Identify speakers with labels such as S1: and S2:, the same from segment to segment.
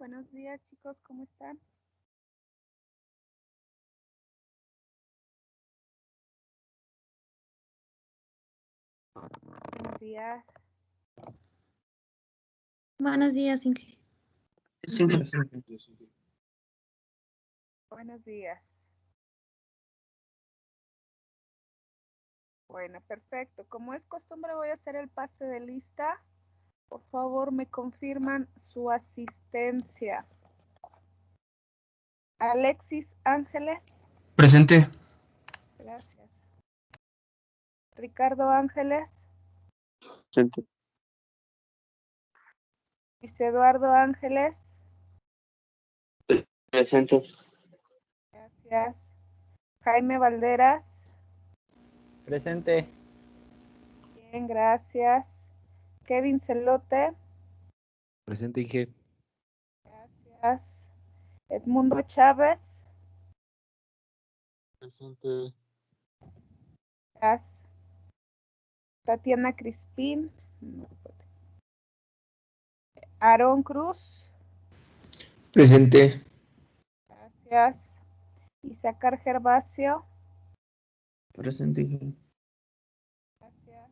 S1: Buenos días, chicos, ¿cómo están? Buenos días.
S2: Buenos días, Inge.
S1: Buenos días. Bueno, perfecto. Como es costumbre, voy a hacer el pase de lista. Por favor, me confirman su asistencia. Alexis Ángeles.
S3: Presente.
S1: Gracias. Ricardo Ángeles.
S3: Presente.
S1: Luis Eduardo Ángeles.
S3: Presente.
S1: Gracias. Jaime Valderas.
S4: Presente.
S1: Bien, gracias. Kevin Celote.
S4: Presente, Inge.
S1: Gracias. Edmundo Chávez.
S5: Presente.
S1: Gracias. Tatiana Crispín. Aarón Cruz.
S3: Presente.
S1: Gracias. Isaacar Gervasio.
S3: Presente.
S1: Gracias.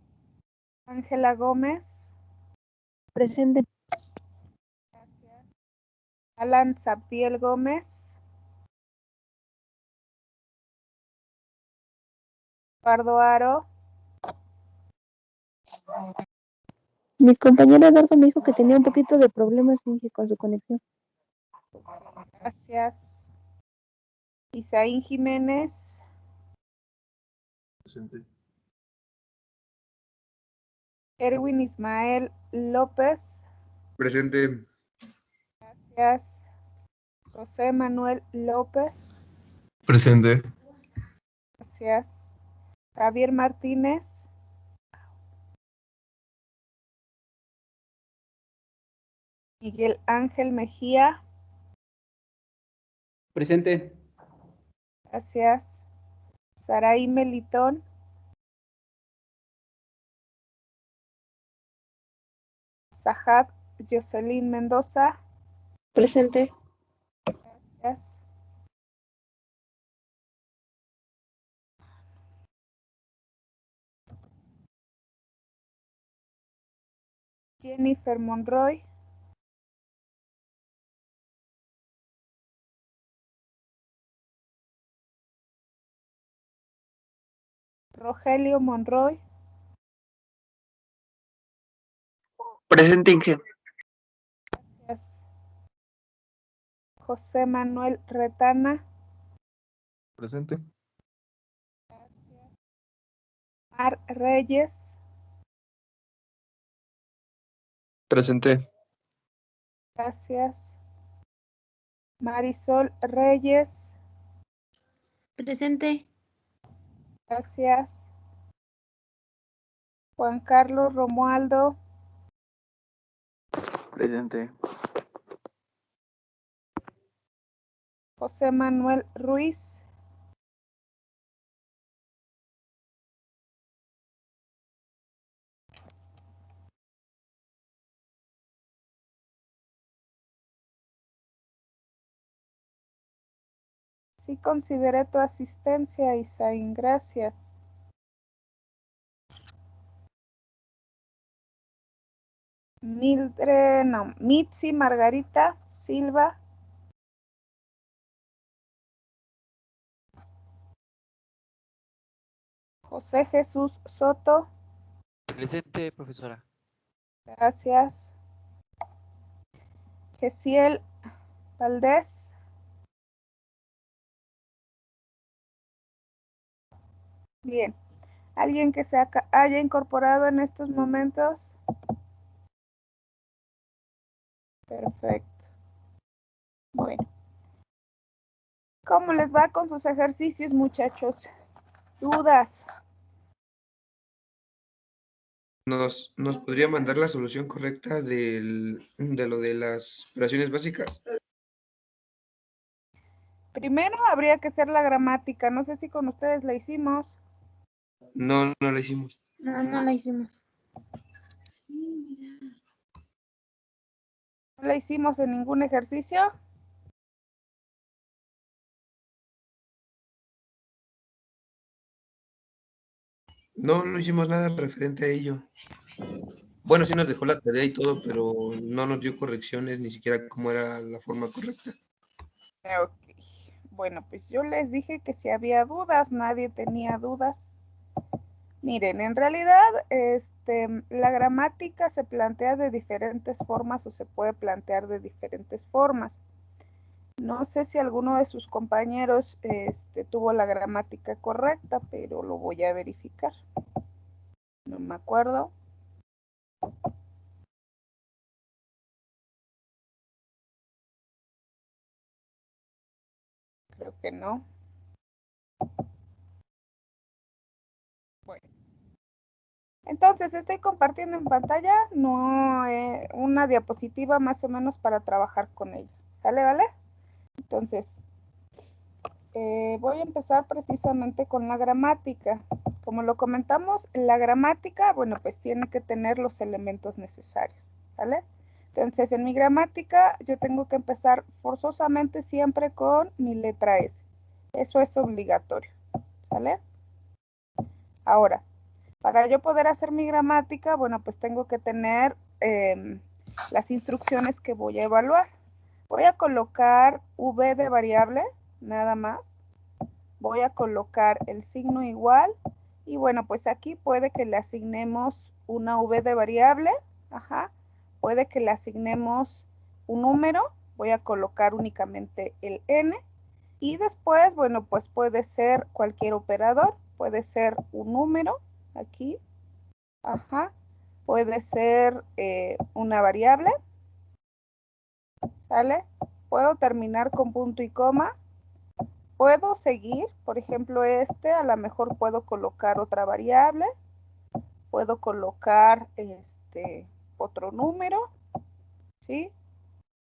S1: Ángela Gómez.
S2: Presente.
S1: Gracias. Alan Zabdiel Gómez. Eduardo Aro.
S2: Mi compañero Eduardo me dijo que tenía un poquito de problemas, Inge, con su conexión.
S1: Gracias. Isaín Jiménez.
S5: Presente.
S1: Erwin Ismael López.
S3: Presente.
S1: Gracias. José Manuel López.
S3: Presente.
S1: Gracias. Javier Martínez. Miguel Ángel Mejía.
S4: Presente.
S1: Gracias. Saraí Melitón. Sajad Jocelyn Mendoza.
S2: Presente.
S1: Gracias. Jennifer Monroy. Rogelio Monroy.
S3: Presente, Inge.
S1: Gracias. José Manuel Retana.
S5: Presente.
S1: Gracias. Mar Reyes.
S3: Presente.
S1: Gracias. Marisol Reyes.
S2: Presente.
S1: Gracias. Juan Carlos Romualdo.
S3: Presente.
S1: José Manuel Ruiz. Sí consideré tu asistencia, Isaín. Gracias. Mitzi Margarita Silva. José Jesús Soto.
S4: Presente, profesora.
S1: Gracias. Gesiel Valdés. Bien. ¿Alguien que se haya incorporado en estos momentos? Perfecto. Bueno. ¿Cómo les va con sus ejercicios, muchachos? ¿Dudas?
S3: ¿Nos podría mandar la solución correcta de lo de las operaciones básicas?
S1: Primero habría que hacer la gramática. No sé si con ustedes la hicimos.
S3: No, no la hicimos.
S2: No la hicimos.
S1: ¿No la hicimos en ningún ejercicio.
S3: No, no hicimos nada referente a ello. Bueno, sí nos dejó la tarea y todo, pero no nos dio correcciones, ni siquiera cómo era la forma correcta.
S1: Ok. Bueno, pues yo les dije que si había dudas, nadie tenía dudas. Miren, en realidad, la gramática se plantea de diferentes formas o se puede plantear de diferentes formas. No sé si alguno de sus compañeros tuvo la gramática correcta, pero lo voy a verificar. No me acuerdo. Creo que no. Bueno. Entonces, estoy compartiendo en pantalla una diapositiva más o menos para trabajar con ella. ¿Sale, vale? Entonces, voy a empezar precisamente con la gramática. Como lo comentamos, la gramática, bueno, pues tiene que tener los elementos necesarios, ¿vale? Entonces, en mi gramática, yo tengo que empezar forzosamente siempre con mi letra S. Eso es obligatorio, ¿vale? Ahora, para yo poder hacer mi gramática, bueno, pues tengo que tener las instrucciones que voy a evaluar. Voy a colocar V de variable, nada más. Voy a colocar el signo igual. Y bueno, pues aquí puede que le asignemos una V de variable. Ajá. Puede que le asignemos un número. Voy a colocar únicamente el N. Y después, bueno, pues puede ser cualquier operador. Puede ser un número. Aquí. Ajá. Puede ser una variable. ¿Sale? Puedo terminar con punto y coma. Puedo seguir, por ejemplo, a lo mejor puedo colocar otra variable. Puedo colocar otro número, ¿sí?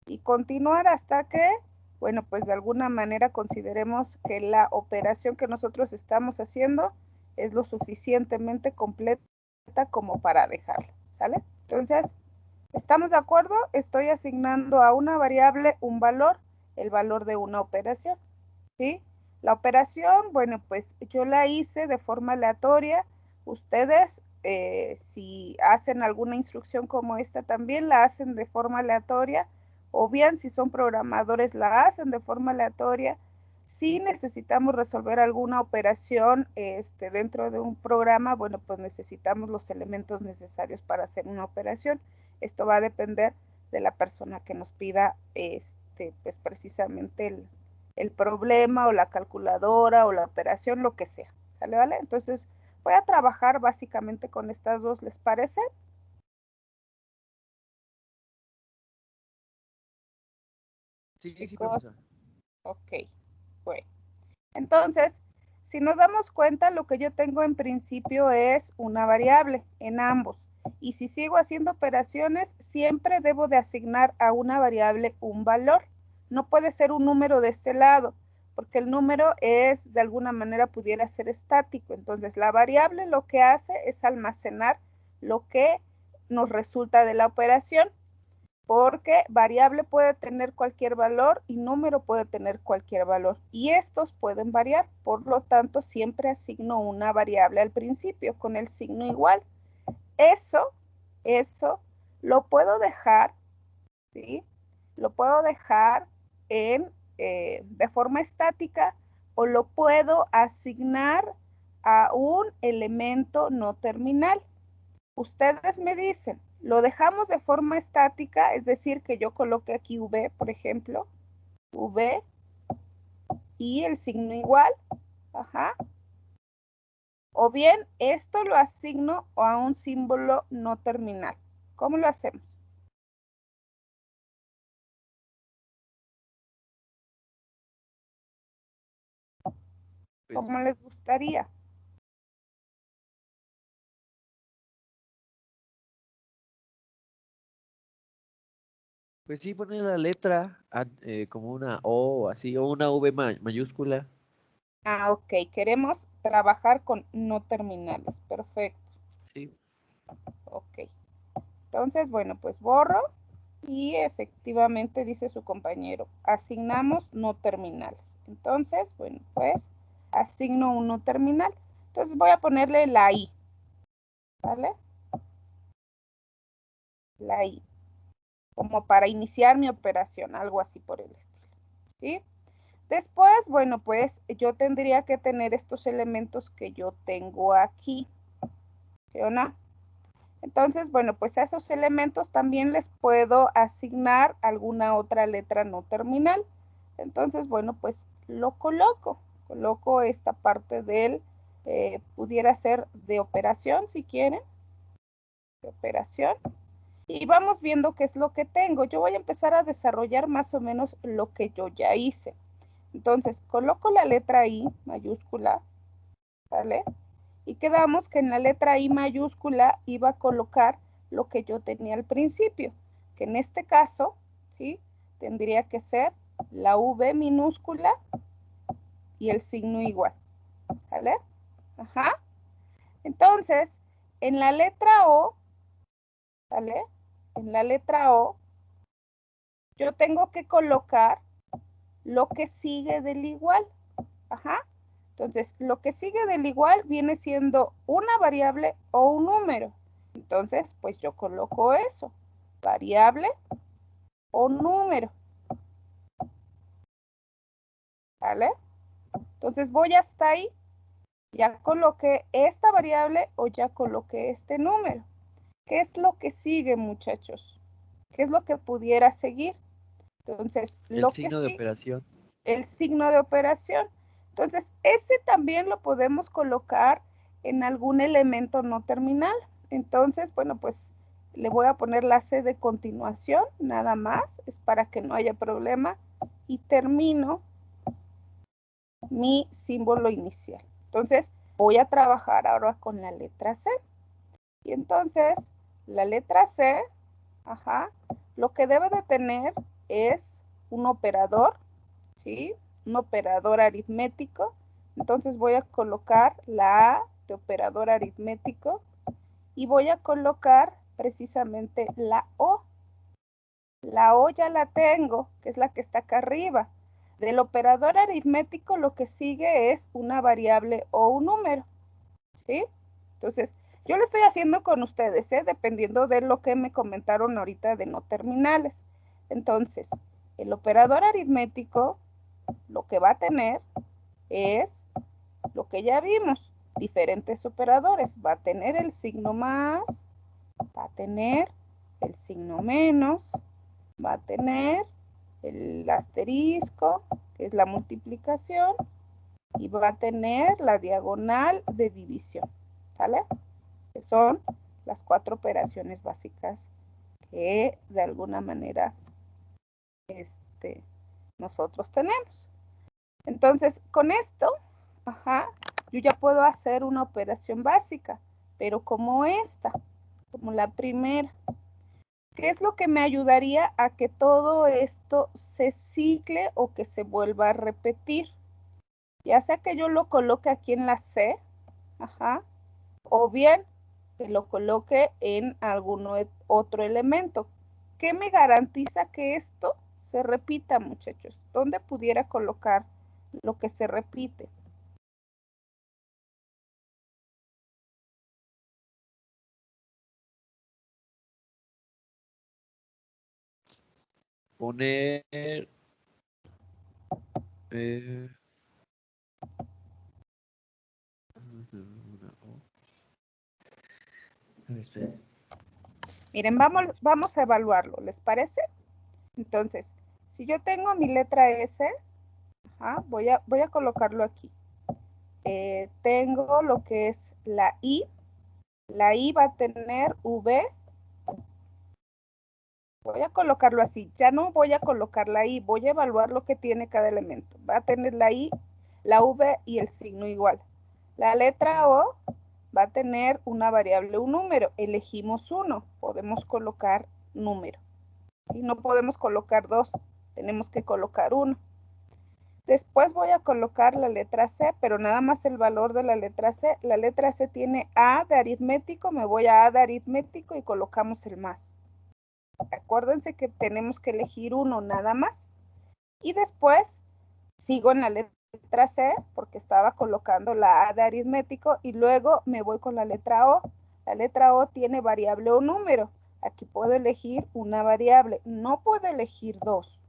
S1: Y continuar hasta que, bueno, pues de alguna manera consideremos que la operación que nosotros estamos haciendo es lo suficientemente completa como para dejarla, ¿sale? Entonces, ¿estamos de acuerdo? Estoy asignando a una variable un valor, el valor de una operación, ¿sí? La operación, bueno, pues yo la hice de forma aleatoria. Ustedes, si hacen alguna instrucción como esta, también la hacen de forma aleatoria, o bien si son programadores, la hacen de forma aleatoria. Si necesitamos resolver alguna operación dentro de un programa, bueno, pues necesitamos los elementos necesarios para hacer una operación. Esto va a depender de la persona que nos pida, pues precisamente el problema o la calculadora o la operación, lo que sea, ¿sale, vale? Entonces, voy a trabajar básicamente con estas dos, ¿les parece?
S4: Sí, sí,
S1: Chicos,
S4: profesora.
S1: ok, bueno. Entonces, si nos damos cuenta, lo que yo tengo en principio es una variable en ambos. Y si sigo haciendo operaciones, siempre debo de asignar a una variable un valor. No puede ser un número de este lado, porque el número es, de alguna manera, pudiera ser estático. Entonces, la variable lo que hace es almacenar lo que nos resulta de la operación, porque variable puede tener cualquier valor y número puede tener cualquier valor. Y estos pueden variar, por lo tanto, siempre asigno una variable al principio con el signo igual. Eso lo puedo dejar, ¿sí? Lo puedo dejar de forma estática o lo puedo asignar a un elemento no terminal. Ustedes me dicen, ¿lo dejamos de forma estática? Es decir, que yo coloque aquí V, por ejemplo, V y el signo igual, ajá. O bien, esto lo asigno a un símbolo no terminal. ¿Cómo lo hacemos?
S4: Pues,
S1: ¿Cómo les gustaría?
S4: pues sí, poner la letra como una O o así, o una V mayúscula.
S1: Ah, ok, queremos trabajar con no terminales. Perfecto.
S4: Sí.
S1: Ok. Entonces, bueno, pues borro Y efectivamente dice su compañero, asignamos no terminales. Entonces, bueno, pues asigno un no terminal. Entonces voy a ponerle la I, ¿vale? La I, como para iniciar mi operación, algo así por el estilo, ¿sí? Después, bueno, pues yo tendría que tener estos elementos que yo tengo aquí, ¿sí o no? Entonces, bueno, pues a esos elementos también les puedo asignar alguna otra letra no terminal. Entonces, bueno, pues lo coloco. Coloco esta parte del, pudiera ser de operación, si quieren. De operación. Y vamos viendo qué es lo que tengo. Yo voy a empezar a desarrollar más o menos lo que yo ya hice. Entonces, coloco la letra I mayúscula, ¿vale? Y quedamos que en la letra I mayúscula iba a colocar lo que yo tenía al principio, que en este caso, ¿sí? Tendría que ser la V minúscula y el signo igual, ¿vale? Ajá. Entonces, en la letra O, ¿vale? En la letra O, yo tengo que colocar lo que sigue del igual, ajá. Entonces, lo que sigue del igual viene siendo una variable o un número. Entonces, pues yo coloco eso, variable o número, ¿vale? Entonces voy hasta ahí, ya coloqué esta variable o ya coloqué este número. ¿Qué es lo que sigue, muchachos? ¿Qué es lo que pudiera seguir? Entonces,
S4: El
S1: lo que
S4: signo de
S1: sí,
S4: operación.
S1: el signo de operación. Entonces, ese también lo podemos colocar en algún elemento no terminal. Entonces, bueno, pues le voy a poner la C de continuación, nada más, es para que no haya problema. Y termino mi símbolo inicial. Entonces, voy a trabajar ahora con la letra C. Y entonces, la letra C, ajá, lo que debe de tener es un operador, ¿sí? Un operador aritmético. Entonces voy a colocar la A de operador aritmético y voy a colocar precisamente la O. La O ya la tengo, que es la que está acá arriba. Del operador aritmético lo que sigue es una variable o un número, ¿sí? Entonces, yo lo estoy haciendo con ustedes, dependiendo de lo que me comentaron ahorita de no terminales. Entonces, el operador aritmético lo que va a tener es lo que ya vimos, diferentes operadores. Va a tener el signo más, va a tener el signo menos, va a tener el asterisco, que es la multiplicación, y va a tener la diagonal de división, ¿sale? Que son las 4 operaciones básicas que de alguna manera nosotros tenemos. Entonces, con esto, ajá, yo ya puedo hacer una operación básica, pero como esta, como la primera. ¿Qué es lo que me ayudaría a que todo esto se cicle o que se vuelva a repetir? Ya sea que yo lo coloque aquí en la C, ajá, o bien que lo coloque en algún otro elemento. ¿Qué me garantiza que esto se repita, muchachos? ¿Dónde pudiera colocar lo que se repite?
S4: Poner una O. Espera.
S1: Miren, vamos a evaluarlo, ¿les parece? Entonces, si yo tengo mi letra S, ajá, voy a colocarlo aquí. Tengo lo que es la I va a tener V, voy a colocarlo así, ya no voy a colocar la I, voy a evaluar lo que tiene cada elemento. Va a tener la I, la V y el signo igual. La letra O va a tener una variable, un número, elegimos uno, podemos colocar número. Y no podemos colocar dos, tenemos que colocar uno. Después voy a colocar la letra C, pero nada más el valor de la letra C. La letra C tiene A de aritmético, me voy a A de aritmético y colocamos el más. Acuérdense que tenemos que elegir uno nada más. Y después sigo en la letra C porque estaba colocando la A de aritmético y luego me voy con la letra O. La letra O tiene variable o número. Aquí puedo elegir una variable. No puedo elegir dos.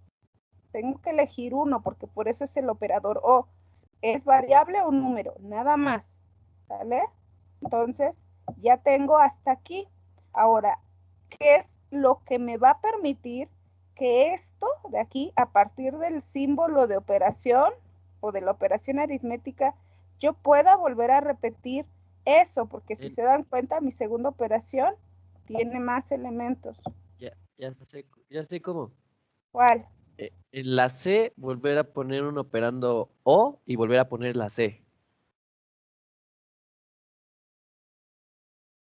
S1: Tengo que elegir uno porque por eso es el operador O. Es variable o número, nada más. ¿Vale? Entonces, ya tengo hasta aquí. Ahora, ¿qué es lo que me va a permitir que esto de aquí, a partir del símbolo de operación o de la operación aritmética, yo pueda volver a repetir eso? Porque si
S4: En-
S1: se dan cuenta, mi segunda operación tiene más elementos.
S4: ya sé cómo.
S1: ¿Cuál?
S4: En la C, volver a poner un operando O y volver a poner la C.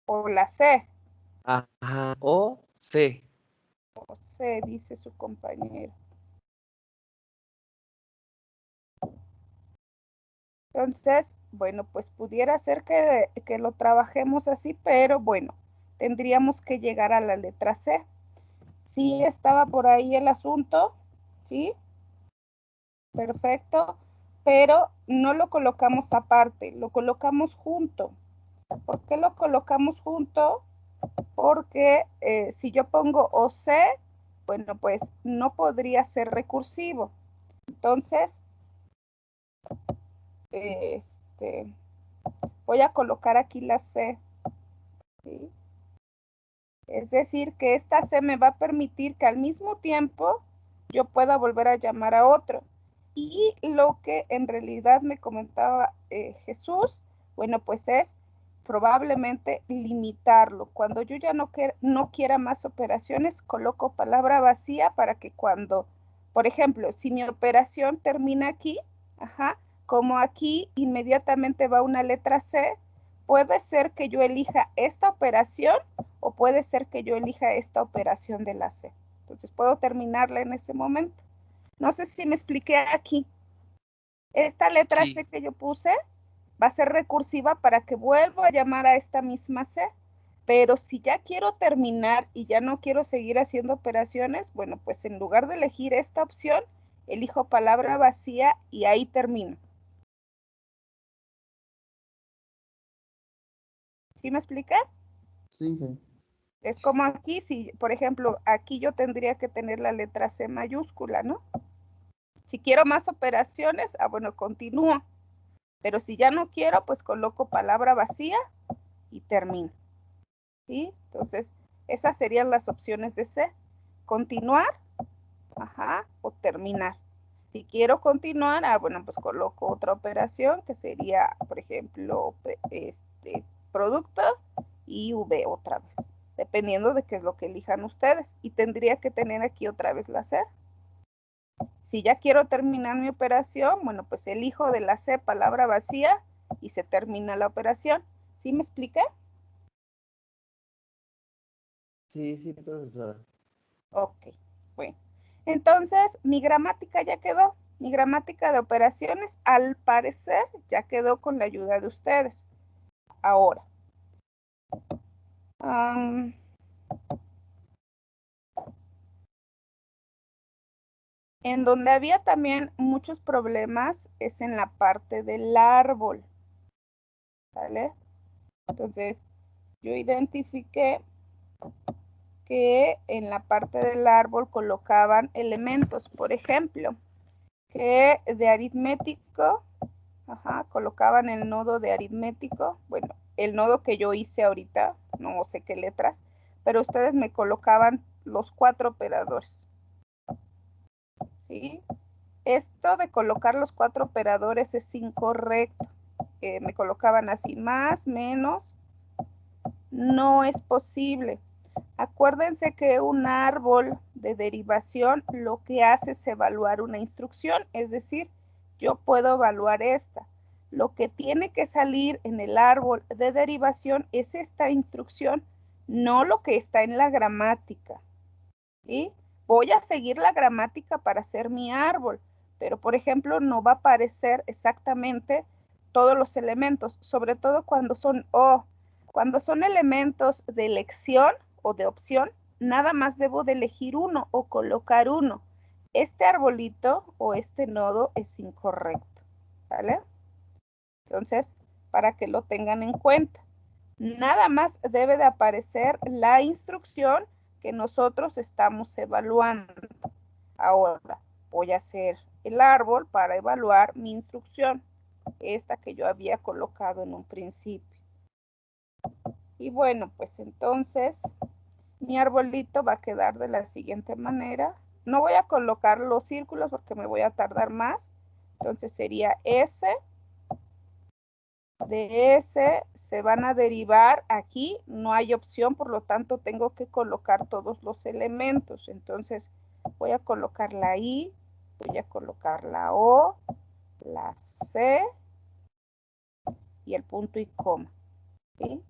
S1: O la C.
S4: Ajá, O, C.
S1: O C, dice su compañero. Entonces, bueno, pues pudiera ser que lo trabajemos así, pero bueno, tendríamos que llegar a la letra C. Sí estaba por ahí el asunto, ¿sí? Perfecto, pero no lo colocamos aparte, lo colocamos junto. ¿Por qué lo colocamos junto? Porque si yo pongo OC, bueno, pues no podría ser recursivo. Entonces, voy a colocar aquí la C, ¿sí? Es decir, que esta C me va a permitir que al mismo tiempo yo pueda volver a llamar a otro. Y lo que en realidad me comentaba Jesús, bueno, pues es probablemente limitarlo. Cuando yo ya no quiera más operaciones, coloco palabra vacía para que cuando, por ejemplo, si mi operación termina aquí, ajá, como aquí inmediatamente va una letra C, puede ser que yo elija esta operación o puede ser que yo elija esta operación de la C. Entonces puedo terminarla en ese momento. No sé si me expliqué aquí. Esta letra
S4: Sí.
S1: C que yo puse va a ser recursiva para que vuelva a llamar a esta misma C. Pero si ya quiero terminar y ya no quiero seguir haciendo operaciones, bueno, pues en lugar de elegir esta opción, elijo palabra vacía y ahí termino. ¿Sí me expliqué?
S5: Sí,
S1: Es como aquí, si por ejemplo, aquí yo tendría que tener la letra C mayúscula, ¿no? Si quiero más operaciones, bueno, continúo. Pero si ya no quiero, pues coloco palabra vacía y termino. ¿Sí? Entonces, esas serían las opciones de C. Continuar, ajá, o terminar. Si quiero continuar, bueno, pues coloco otra operación que sería, por ejemplo, producto y V otra vez, dependiendo de qué es lo que elijan ustedes. Y tendría que tener aquí otra vez la C. Si ya quiero terminar mi operación, bueno, pues elijo de la C palabra vacía y se termina la operación. ¿Sí me expliqué?
S4: Sí, profesora.
S1: Ok, bueno. Entonces, mi gramática ya quedó. Mi gramática de operaciones, al parecer, ya quedó con la ayuda de ustedes. Ahora, en donde había también muchos problemas es en la parte del árbol. ¿Vale? Entonces, yo identifiqué que en la parte del árbol colocaban elementos, por ejemplo, que de aritmético, ajá, colocaban el nodo de aritmético, bueno, el nodo que yo hice ahorita, no sé qué letras, pero ustedes me colocaban los 4 operadores, ¿sí? Esto de colocar los 4 operadores es incorrecto. Me colocaban así, más, menos, no es posible. Acuérdense que un árbol de derivación lo que hace es evaluar una instrucción, es decir, yo puedo evaluar esta. Lo que tiene que salir en el árbol de derivación es esta instrucción, no lo que está en la gramática. ¿Sí? Voy a seguir la gramática para hacer mi árbol, pero por ejemplo no va a aparecer exactamente todos los elementos, sobre todo cuando son elementos de elección o de opción, nada más debo de elegir uno o colocar uno. Este arbolito o este nodo es incorrecto, ¿vale? Entonces, para que lo tengan en cuenta. Nada más debe de aparecer la instrucción que nosotros estamos evaluando. Ahora, voy a hacer el árbol para evaluar mi instrucción, esta que yo había colocado en un principio. Y bueno, pues entonces mi arbolito va a quedar de la siguiente manera. No voy a colocar los círculos porque me voy a tardar más. Entonces sería S. De S se van a derivar aquí. No hay opción, por lo tanto tengo que colocar todos los elementos. Entonces voy a colocar la I, voy a colocar la O, la C y el punto y coma. ¿Sí?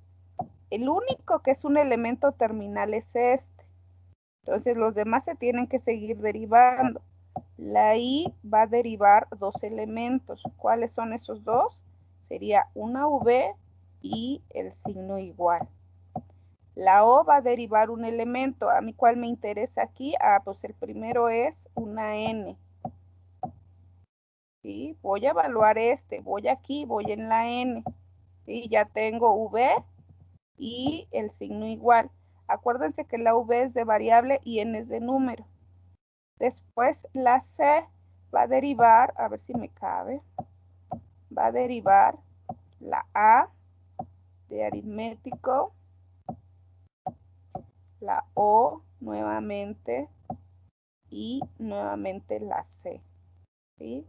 S1: El único que es un elemento terminal es este. Entonces los demás se tienen que seguir derivando. La I va a derivar dos elementos. ¿Cuáles son esos dos? Sería una V y el signo igual. La O va a derivar un elemento. ¿A mí cuál me interesa aquí? Pues el primero es una N. ¿Sí? Voy a evaluar este. Voy aquí, voy en la N. ¿Sí? Ya tengo V y el signo igual. Acuérdense que la V es de variable y N es de número. Después la C va a derivar, a ver si me cabe, va a derivar la A de aritmético, la O nuevamente y nuevamente la C. ¿Sí?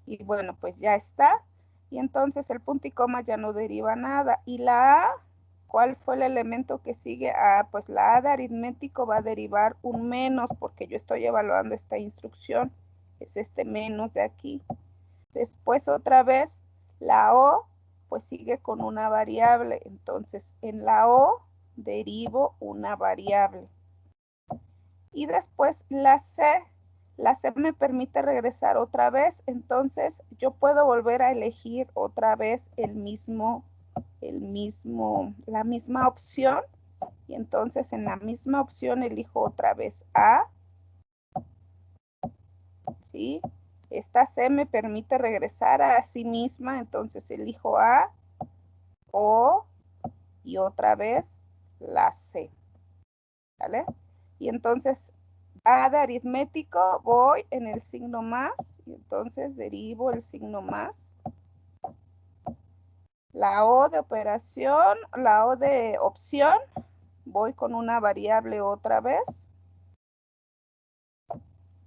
S1: Y bueno, pues ya está. Y entonces el punto y coma ya no deriva nada. Y la A, ¿cuál fue el elemento que sigue? Pues la A de aritmético va a derivar un menos porque yo estoy evaluando esta instrucción. Es este menos de aquí. Después otra vez la O pues sigue con una variable. Entonces en la O derivo una variable. Y después la C. La C me permite regresar otra vez. Entonces yo puedo volver a elegir otra vez la misma opción. Y entonces en la misma opción elijo otra vez A. ¿Sí? Esta C me permite regresar a sí misma, entonces elijo A, O y otra vez la C. ¿Vale? Y entonces A de aritmético voy en el signo más, y entonces derivo el signo más. La O de operación, la O de opción, voy con una variable otra vez.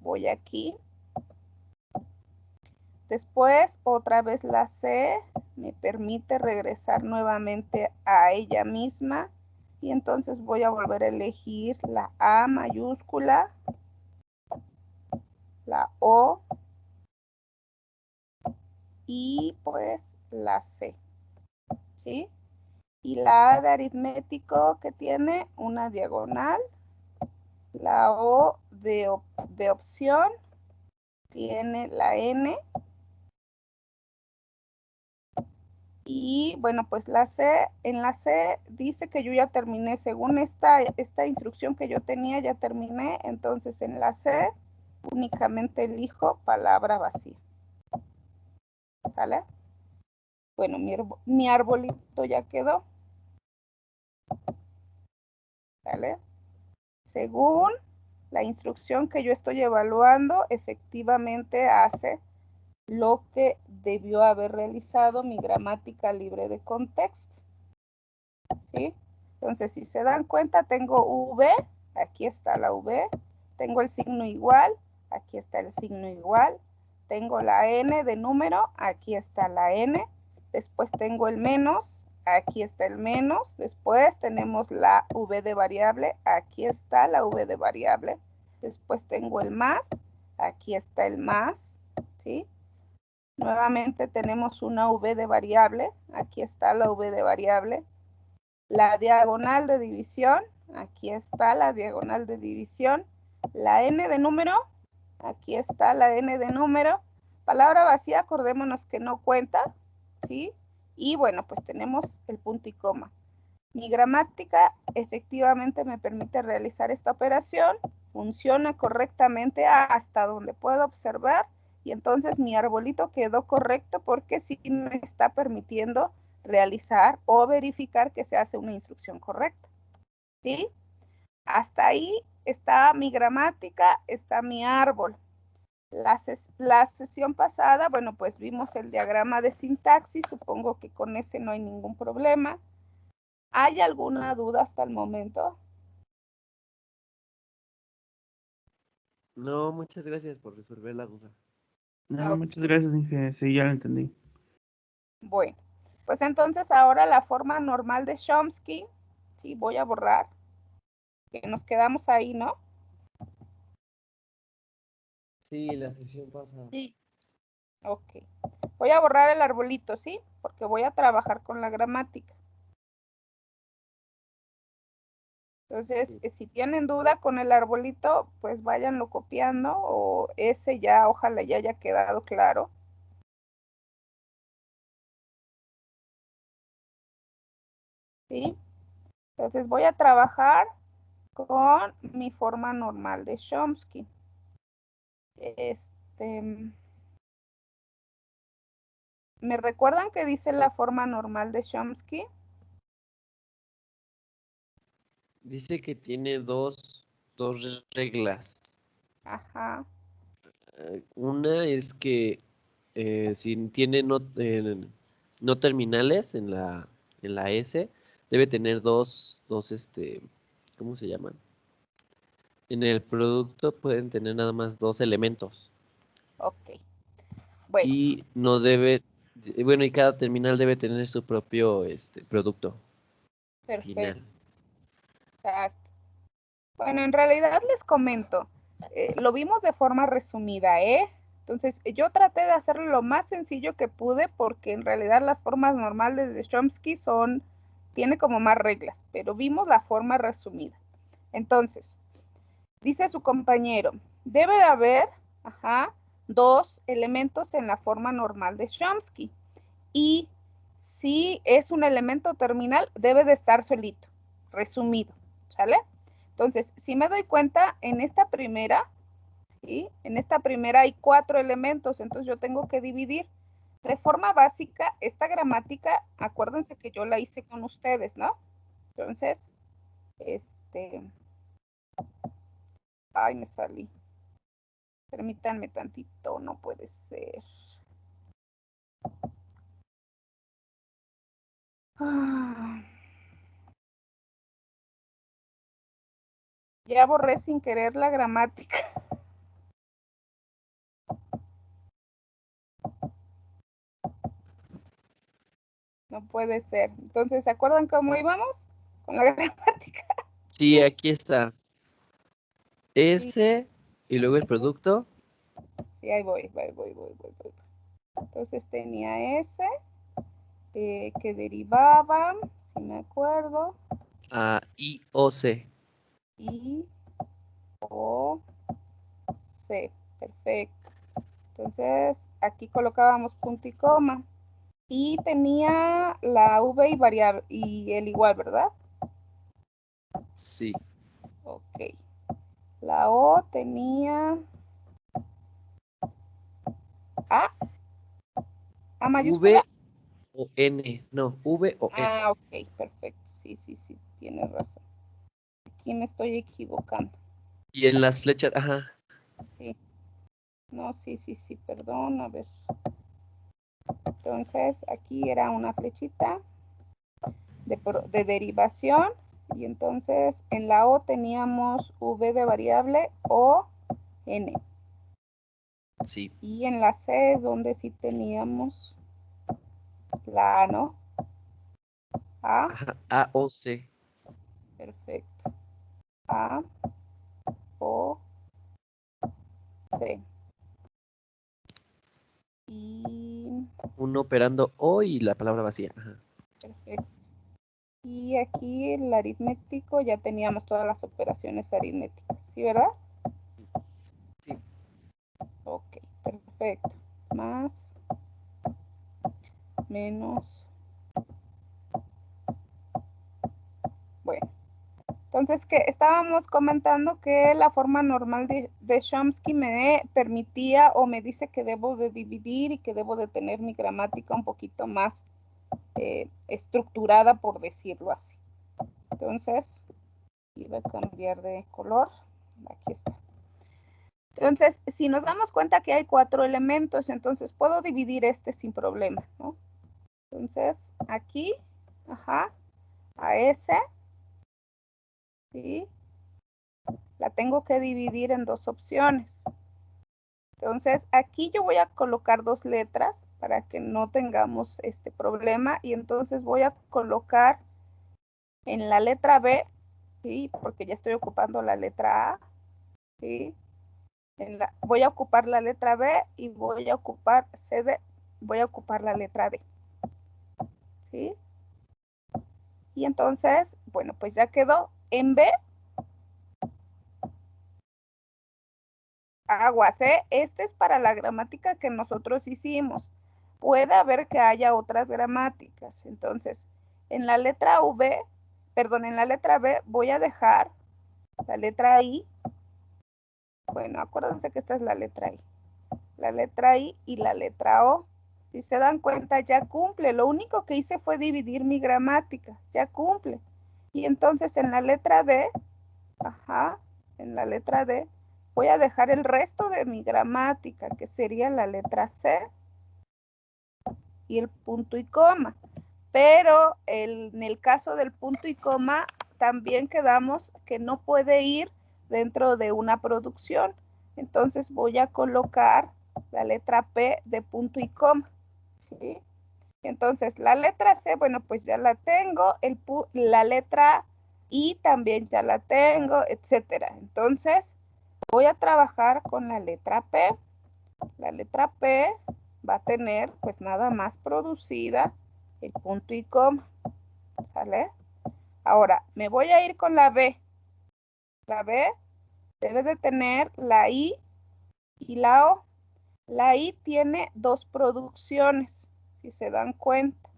S1: Voy aquí. Después, otra vez la C me permite regresar nuevamente a ella misma. Y entonces voy a volver a elegir la A mayúscula, la O y pues la C. ¿Sí? Y la A de aritmético que tiene una diagonal. La O de opción tiene la N. Y bueno, pues la C, en la C dice que yo ya terminé, según esta instrucción que yo tenía, ya terminé. Entonces en la C únicamente elijo palabra vacía. ¿Vale? Bueno, mi arbolito ya quedó. ¿Vale? Según la instrucción que yo estoy evaluando, efectivamente hace lo que debió haber realizado mi gramática libre de contexto. ¿Sí? Entonces, si se dan cuenta, tengo V, aquí está la V, tengo el signo igual, aquí está el signo igual, tengo la N de número, aquí está la N, después tengo el menos, aquí está el menos, después tenemos la V de variable, aquí está la V de variable, después tengo el más, aquí está el más, ¿sí? Nuevamente tenemos una V de variable, aquí está la V de variable, la diagonal de división, aquí está la diagonal de división, la N de número, aquí está la N de número, palabra vacía, acordémonos que no cuenta, ¿sí? Y bueno, pues tenemos el punto y coma. Mi gramática efectivamente me permite realizar esta operación, funciona correctamente hasta donde puedo observar y entonces mi arbolito quedó correcto porque sí me está permitiendo realizar o verificar que se hace una instrucción correcta. ¿Sí? Hasta ahí está mi gramática, está mi árbol. La sesión pasada, bueno, pues vimos el diagrama de sintaxis, supongo que con ese no hay ningún problema. ¿Hay alguna duda hasta el momento?
S4: No, muchas gracias por resolver la duda.
S6: No, muchas gracias, Inge. Sí, ya lo entendí.
S1: Bueno, pues entonces ahora la forma normal de Chomsky, sí, voy a borrar, que nos quedamos ahí, ¿no?
S4: Sí, la sesión pasa.
S1: Sí. Ok. Voy a borrar el arbolito, ¿sí? Porque voy a trabajar con la gramática. Entonces, si tienen duda con el arbolito, pues váyanlo copiando o ese ya, ojalá ya haya quedado claro. ¿Sí? Entonces voy a trabajar con mi forma normal de Chomsky. ¿Me recuerdan que dice la forma normal de Chomsky?
S4: Dice que tiene dos reglas.
S1: Ajá.
S4: Una es que si tiene no terminales en la S, debe tener ¿cómo se llaman? En el producto pueden tener nada más dos elementos.
S1: Ok. Bueno.
S4: Y no debe, bueno, y cada terminal debe tener su propio producto
S1: Perfecto.
S4: final.
S1: Exacto. Bueno, en realidad les comento, lo vimos de forma resumida, ¿eh? Entonces, yo traté de hacerlo lo más sencillo que pude porque en realidad las formas normales de Chomsky tiene como más reglas, pero vimos la forma resumida. Entonces, dice su compañero, debe de haber, dos elementos en la forma normal de Chomsky y si es un elemento terminal, debe de estar solito, resumido, ¿sale? Entonces, si me doy cuenta, en esta primera, ¿sí? En esta primera hay 4 elementos, entonces yo tengo que dividir. De forma básica, esta gramática, acuérdense que yo la hice con ustedes, ¿no? Entonces, ay, me salí. Permítanme tantito, no puede ser. Ya borré sin querer la gramática. No puede ser. Entonces, ¿se acuerdan cómo íbamos con la gramática?
S4: Sí, aquí está.
S1: Sí,
S4: S y luego el producto.
S1: sí, ahí voy. Entonces tenía S, que derivaba, si me acuerdo,
S4: A I O C.
S1: I, O, C. Perfecto. Entonces, aquí colocábamos punto y coma. Y tenía la V y variable, y el igual, ¿verdad?
S4: Sí.
S1: Ok. La O tenía A, A mayúscula.
S4: V o N. No, V o N.
S1: Ah, ok, perfecto. Sí, tienes razón. Aquí me estoy equivocando.
S4: Y en las flechas, ajá.
S1: Sí. No, sí, perdón, a ver. Entonces, aquí era una flechita de derivación. Y entonces, en la O teníamos V de variable o N.
S4: Sí.
S1: Y en la C es donde sí teníamos la A, ¿no? A,
S4: Ajá. A O C.
S1: perfecto. A, O, C. Y
S4: Uno operando O y la palabra vacía. Ajá.
S1: perfecto. Y aquí el aritmético ya teníamos todas las operaciones aritméticas, ¿sí, verdad?
S4: Sí.
S1: Ok, perfecto. Más, menos, Entonces, que estábamos comentando que la forma normal de Chomsky me permitía o me dice que debo de dividir y que debo de tener mi gramática un poquito más estructurada, por decirlo así. Entonces, iba a cambiar de color. Aquí está. Entonces, si nos damos cuenta que hay 4 elementos, entonces puedo dividir este sin problema, ¿no? Entonces, aquí, a ese, ¿sí? La tengo que dividir en 2 opciones. Entonces, aquí yo voy a colocar 2 letras para que no tengamos este problema. Y entonces voy a colocar en la letra B, ¿sí? Porque ya estoy ocupando la letra A, ¿sí? Voy a ocupar la letra B y voy a ocupar voy a ocupar la letra D, ¿sí? Y entonces, bueno, pues ya quedó. En B, aguas, este es para la gramática que nosotros hicimos. Puede haber que haya otras gramáticas. Entonces, en la letra en la letra B voy a dejar la letra I. Bueno, acuérdense que esta es la letra I. La letra I y la letra O. Si se dan cuenta, ya cumple. Lo único que hice fue dividir mi gramática. Ya cumple. Y entonces en la letra D, en la letra D, voy a dejar el resto de mi gramática, que sería la letra C y el punto y coma. Pero en el caso del punto y coma, también quedamos que no puede ir dentro de una producción. Entonces voy a colocar la letra P de punto y coma, ¿sí? Entonces la letra C, bueno, pues ya la tengo. La letra I también ya la tengo, etcétera. Entonces voy a trabajar con la letra P. La letra P va a tener pues nada más producida el punto y coma, ¿sale? Ahora, me voy a ir con la B. La B debe de tener la I y la O. La I tiene 2 producciones, si se dan cuenta,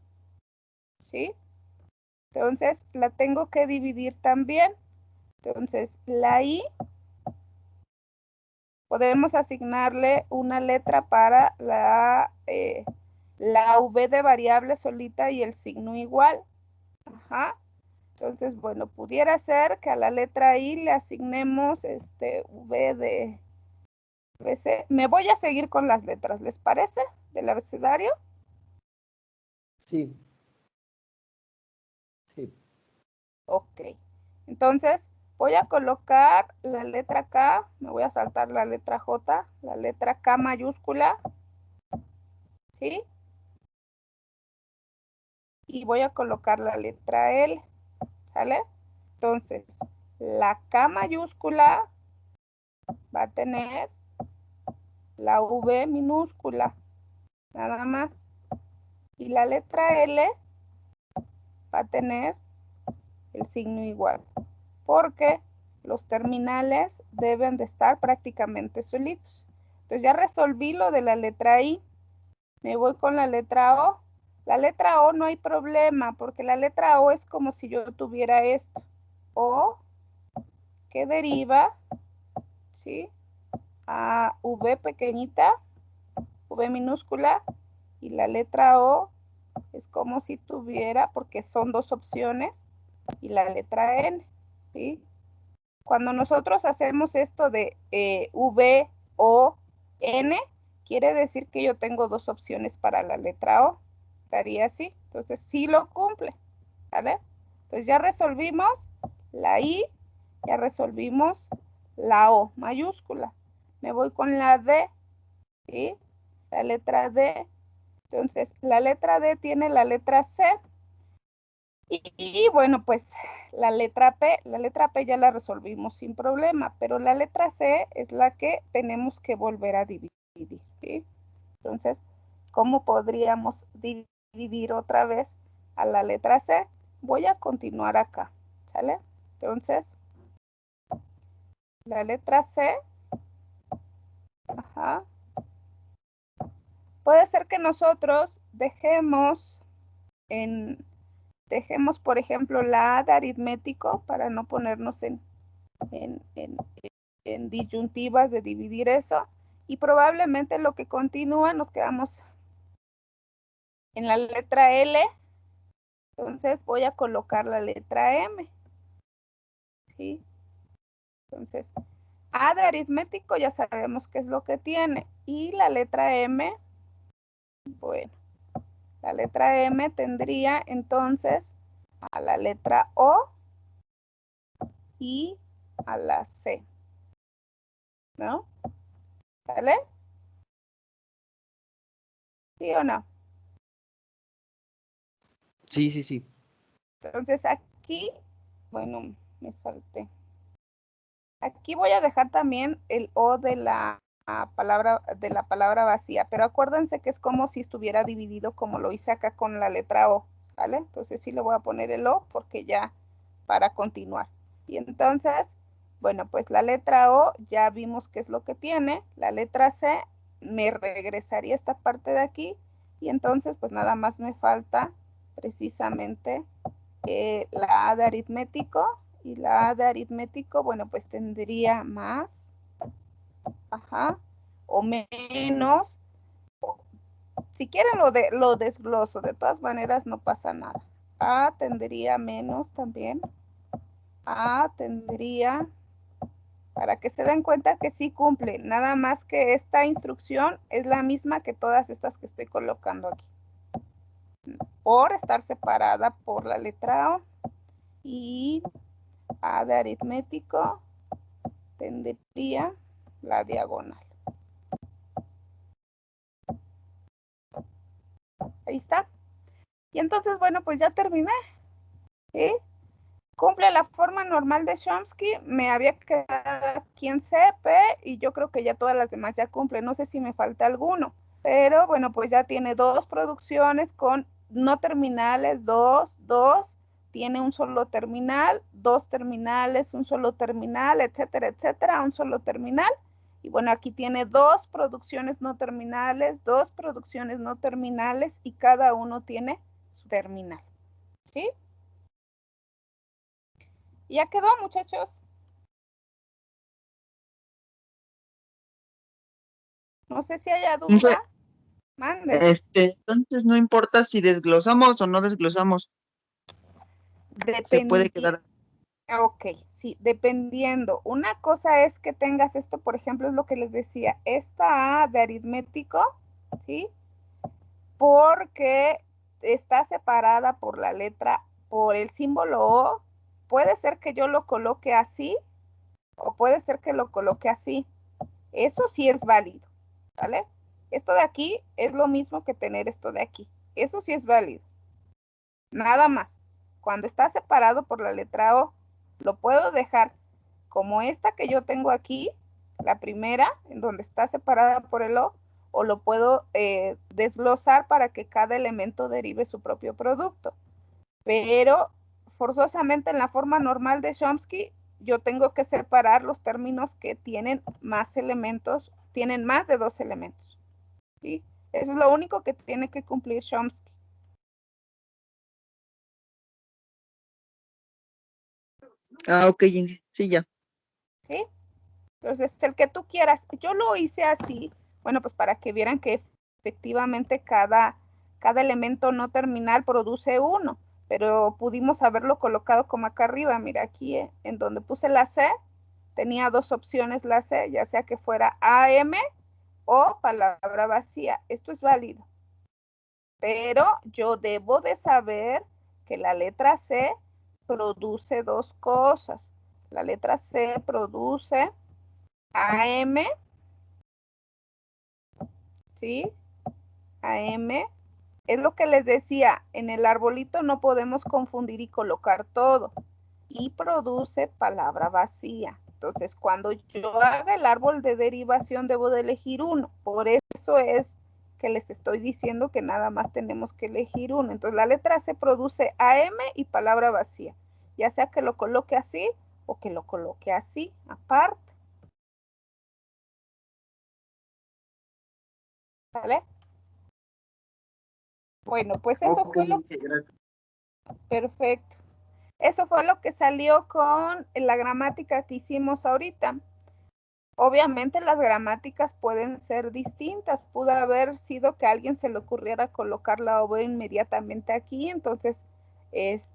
S1: ¿sí? Entonces, la tengo que dividir también. Entonces, la I, podemos asignarle una letra para la V de variable solita y el signo igual. Entonces, bueno, pudiera ser que a la letra I le asignemos V de ABC. Me voy a seguir con las letras, ¿les parece? Del abecedario.
S4: Sí. Sí.
S1: Ok. Entonces, voy a colocar la letra K, me voy a saltar la letra J, la letra K mayúscula, ¿sí? Y voy a colocar la letra L, ¿sale? Entonces, la K mayúscula va a tener la V minúscula, nada más. Y la letra L va a tener el signo igual, porque los terminales deben de estar prácticamente solitos. Entonces ya resolví lo de la letra I. Me voy con la letra O. La letra O no hay problema, porque la letra O es como si yo tuviera esto. O que deriva, ¿sí? A V pequeñita, V minúscula, y la letra O es como si tuviera, porque son 2 opciones, y la letra N, ¿sí? Cuando nosotros hacemos esto de V, O, N, quiere decir que yo tengo 2 opciones para la letra O. Estaría así. Entonces, sí lo cumple, ¿vale? Entonces, ya resolvimos la I, ya resolvimos la O mayúscula. Me voy con la D, ¿sí? La letra D. Entonces, la letra D tiene la letra C. Y bueno, pues la letra P ya la resolvimos sin problema, pero la letra C es la que tenemos que volver a dividir, ¿sí? Entonces, ¿cómo podríamos dividir otra vez a la letra C? Voy a continuar acá, ¿sale? Entonces, la letra C, puede ser que nosotros dejemos en Dejemos, por ejemplo, la A de aritmético para no ponernos en disyuntivas de dividir eso. Y probablemente lo que continúa nos quedamos en la letra L. Entonces voy a colocar la letra M. ¿Sí? Entonces, A de aritmético ya sabemos qué es lo que tiene. Y la letra M, bueno, la letra M tendría entonces a la letra O y a la C, ¿no? ¿Sale? ¿Sí o no?
S4: Sí, sí, sí.
S1: Entonces aquí, bueno, me salté. Aquí voy a dejar también el O de la palabra vacía, pero acuérdense que es como si estuviera dividido como lo hice acá con la letra O, ¿vale? Entonces sí le voy a poner el O porque ya para continuar. Y entonces, bueno, pues la letra O ya vimos qué es lo que tiene. La letra C me regresaría esta parte de aquí y entonces pues nada más me falta precisamente la A de aritmético. Y la A de aritmético, bueno, pues tendría más, ajá, o menos. Si quieren lo desgloso, de todas maneras no pasa nada. A tendría menos también. A tendría, para que se den cuenta que sí cumple, nada más que esta instrucción es la misma que todas estas que estoy colocando aquí. Por estar separada por la letra O. Y A de aritmético tendría la diagonal. Ahí está. Y entonces, bueno, pues ya terminé. ¿Sí? Cumple la forma normal de Chomsky. Me había quedado aquí en CP y yo creo que ya todas las demás ya cumplen. No sé si me falta alguno. Pero bueno, pues ya tiene dos producciones con no terminales, dos. Tiene un solo terminal, dos terminales, un solo terminal, etcétera, etcétera, un solo terminal. Y bueno, aquí tiene dos producciones no terminales, dos producciones no terminales y cada uno tiene su terminal. ¿Sí? Ya quedó, muchachos. No sé si haya
S7: Inge,
S1: duda. Mande.
S7: entonces no importa si desglosamos o no desglosamos, se puede
S1: Dependiendo.
S7: quedar.
S1: Ok, sí, dependiendo. Una cosa es que tengas esto, por ejemplo, es lo que les decía, esta A de aritmético, ¿sí? Porque está separada por la letra, por el símbolo O. Puede ser que yo lo coloque así o puede ser que lo coloque así. Eso sí es válido, ¿vale? Esto de aquí es lo mismo que tener esto de aquí. Eso sí es válido. Nada más. Cuando está separado por la letra O, lo puedo dejar como esta que yo tengo aquí, la primera, en donde está separada por el o lo puedo desglosar para que cada elemento derive su propio producto. Pero forzosamente en la forma normal de Chomsky, yo tengo que separar los términos que tienen más elementos, tienen más de dos elementos. ¿Sí? Eso es lo único que tiene que cumplir Chomsky.
S7: Ah, ok, Inge, sí, ya.
S1: ¿Sí? Entonces, el que tú quieras. Yo lo hice así, bueno, pues para que vieran que efectivamente cada elemento no terminal produce uno, pero pudimos haberlo colocado como acá arriba. Mira, aquí en donde puse la C, tenía dos opciones la C, ya sea que fuera AM o palabra vacía. Esto es válido. Pero yo debo de saber que la letra C produce dos cosas. La letra C produce AM, ¿sí? AM. Es lo que les decía, en el arbolito no podemos confundir y colocar todo. Y produce palabra vacía. Entonces, cuando yo haga el árbol de derivación, debo de elegir uno. Por eso es que les estoy diciendo que nada más tenemos que elegir uno. Entonces, la letra C produce AM y palabra vacía. Ya sea que lo coloque así o que lo coloque así, aparte. ¿Vale? Bueno, pues eso
S7: Ok,
S1: fue lo
S7: Inge, gracias.
S1: Perfecto. Eso fue lo que salió con la gramática que hicimos ahorita. Obviamente las gramáticas pueden ser distintas. Pudo haber sido que a alguien se le ocurriera colocar la OV inmediatamente aquí, entonces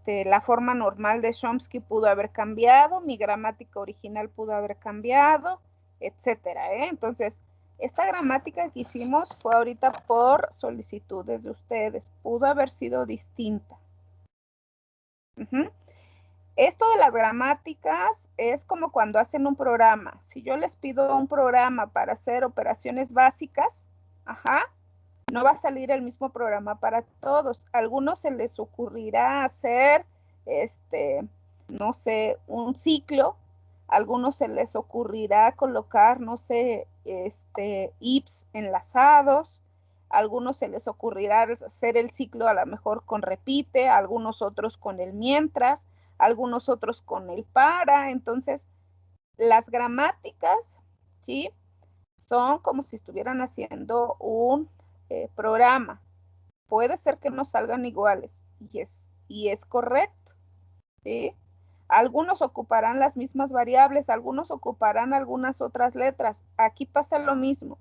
S1: la forma normal de Chomsky pudo haber cambiado, mi gramática original pudo haber cambiado, etcétera, ¿eh? Entonces, esta gramática que hicimos fue ahorita por solicitudes de ustedes. Pudo haber sido distinta. Esto de las gramáticas es como cuando hacen un programa. Si yo les pido un programa para hacer operaciones básicas, no va a salir el mismo programa para todos. A algunos se les ocurrirá hacer, no sé, un ciclo. A algunos se les ocurrirá colocar, no sé, ifs enlazados. A algunos se les ocurrirá hacer el ciclo a lo mejor con repite, a algunos otros con el mientras, a algunos otros con el para. Entonces, las gramáticas, ¿sí? Son como si estuvieran haciendo un programa. Puede ser que no salgan iguales y es correcto, ¿sí? Algunos ocuparán las mismas variables, algunos ocuparán algunas otras letras. Aquí pasa lo mismo.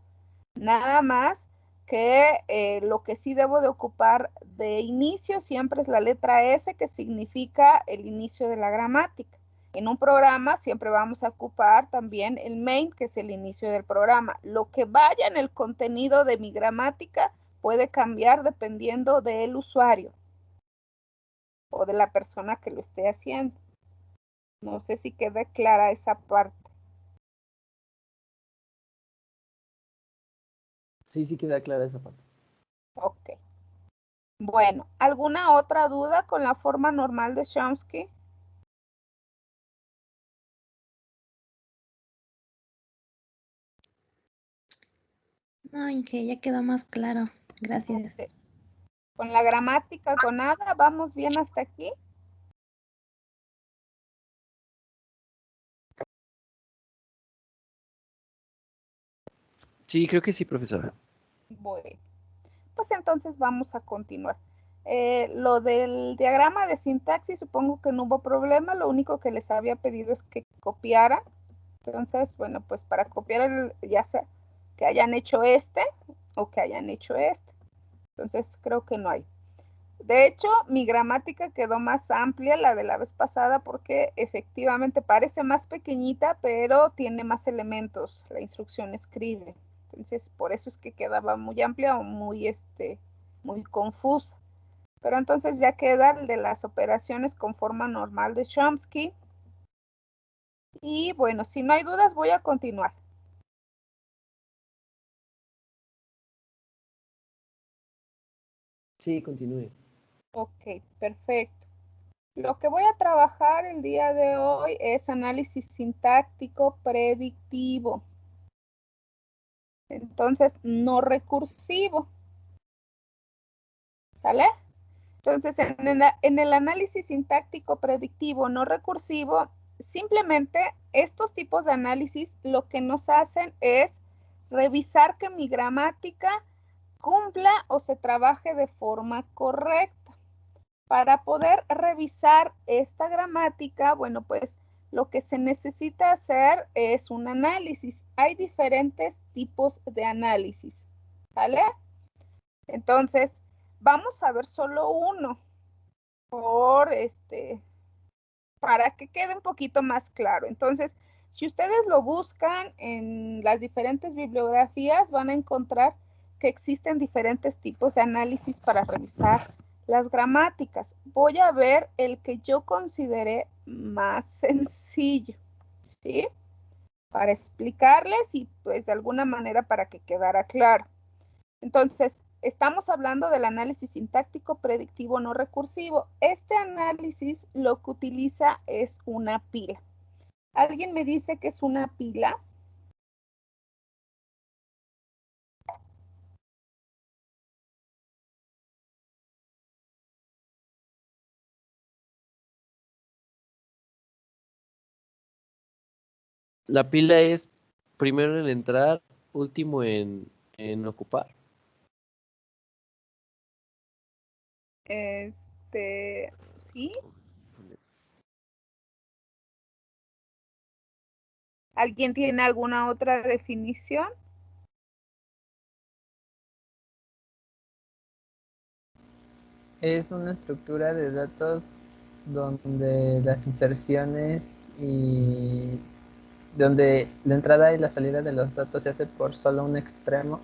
S1: Nada más que lo que sí debo de ocupar de inicio siempre es la letra S, que significa el inicio de la gramática. En un programa siempre vamos a ocupar también el main, que es el inicio del programa. Lo que vaya en el contenido de mi gramática puede cambiar dependiendo del usuario o de la persona que lo esté haciendo. No sé si quede clara esa parte.
S4: Sí queda clara esa parte.
S1: Ok. Bueno, ¿alguna otra duda con la forma normal de Chomsky?
S2: No, Inge, ya quedó más claro. Gracias.
S1: Ok. Con la gramática, con nada, ¿vamos bien hasta aquí?
S4: Sí, creo que sí, profesora.
S1: Bueno, pues entonces vamos a continuar. Lo del diagrama de sintaxis, supongo que no hubo problema, lo único que les había pedido es que copiaran. Entonces, bueno, pues para copiar, ya sea que hayan hecho este o que hayan hecho este. Entonces, creo que no hay. De hecho, mi gramática quedó más amplia, la de la vez pasada, porque efectivamente parece más pequeñita, pero tiene más elementos. La instrucción escribe. Entonces, por eso es que quedaba muy amplia o muy confusa. Pero entonces ya queda el de las operaciones con forma normal de Chomsky. Y bueno, si no hay dudas, voy a continuar.
S4: Sí, continúe.
S1: Ok, perfecto. Lo que voy a trabajar el día de hoy es análisis sintáctico predictivo. Entonces, no recursivo. ¿Sale? Entonces, en el análisis sintáctico predictivo no recursivo, simplemente estos tipos de análisis lo que nos hacen es revisar que mi gramática cumpla o se trabaje de forma correcta. Para poder revisar esta gramática, bueno, pues lo que se necesita hacer es un análisis. Hay diferentes tipos de análisis, ¿vale? Entonces, vamos a ver solo uno para que quede un poquito más claro. Entonces, si ustedes lo buscan en las diferentes bibliografías, van a encontrar que existen diferentes tipos de análisis para revisar las gramáticas. Voy a ver el que yo consideré más sencillo, ¿sí? Para explicarles y pues de alguna manera para que quedara claro. Entonces, estamos hablando del análisis sintáctico predictivo no recursivo. Este análisis lo que utiliza es una pila. ¿Alguien me dice que es una pila?
S4: La pila es primero en entrar, último en ocupar.
S1: ¿Sí? ¿Alguien tiene alguna otra definición?
S8: Es una estructura de datos donde las inserciones y donde la entrada y la salida de los datos se hace por solo un extremo.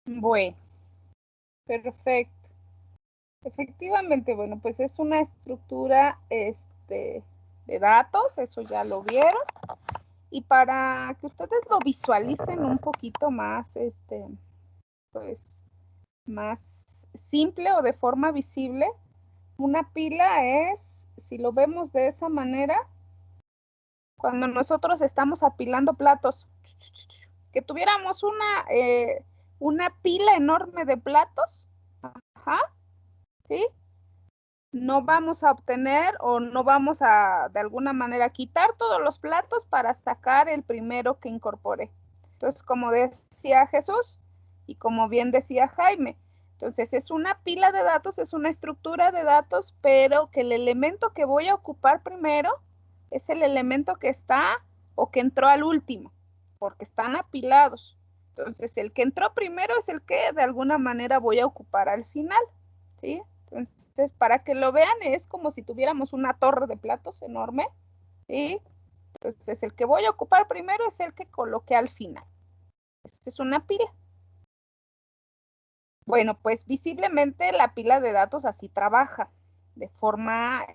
S1: Bueno, perfecto. Efectivamente, bueno, pues es una estructura de datos, eso ya lo vieron. Y para que ustedes lo visualicen un poquito más, pues, más simple o de forma visible, una pila es, si lo vemos de esa manera, cuando nosotros estamos apilando platos, que tuviéramos una pila enorme de platos, ajá, ¿sí? No vamos a obtener o no vamos a, de alguna manera, quitar todos los platos para sacar el primero que incorpore. Entonces, como decía Jesús y como bien decía Jaime, entonces es una pila de datos, es una estructura de datos, pero que el elemento que voy a ocupar primero es el elemento que está o que entró al último, porque están apilados. Entonces, el que entró primero es el que de alguna manera voy a ocupar al final, ¿sí? Entonces, para que lo vean, es como si tuviéramos una torre de platos enorme, ¿sí? Entonces, el que voy a ocupar primero es el que coloqué al final. Esta es una pila. Bueno, pues visiblemente la pila de datos así trabaja. De forma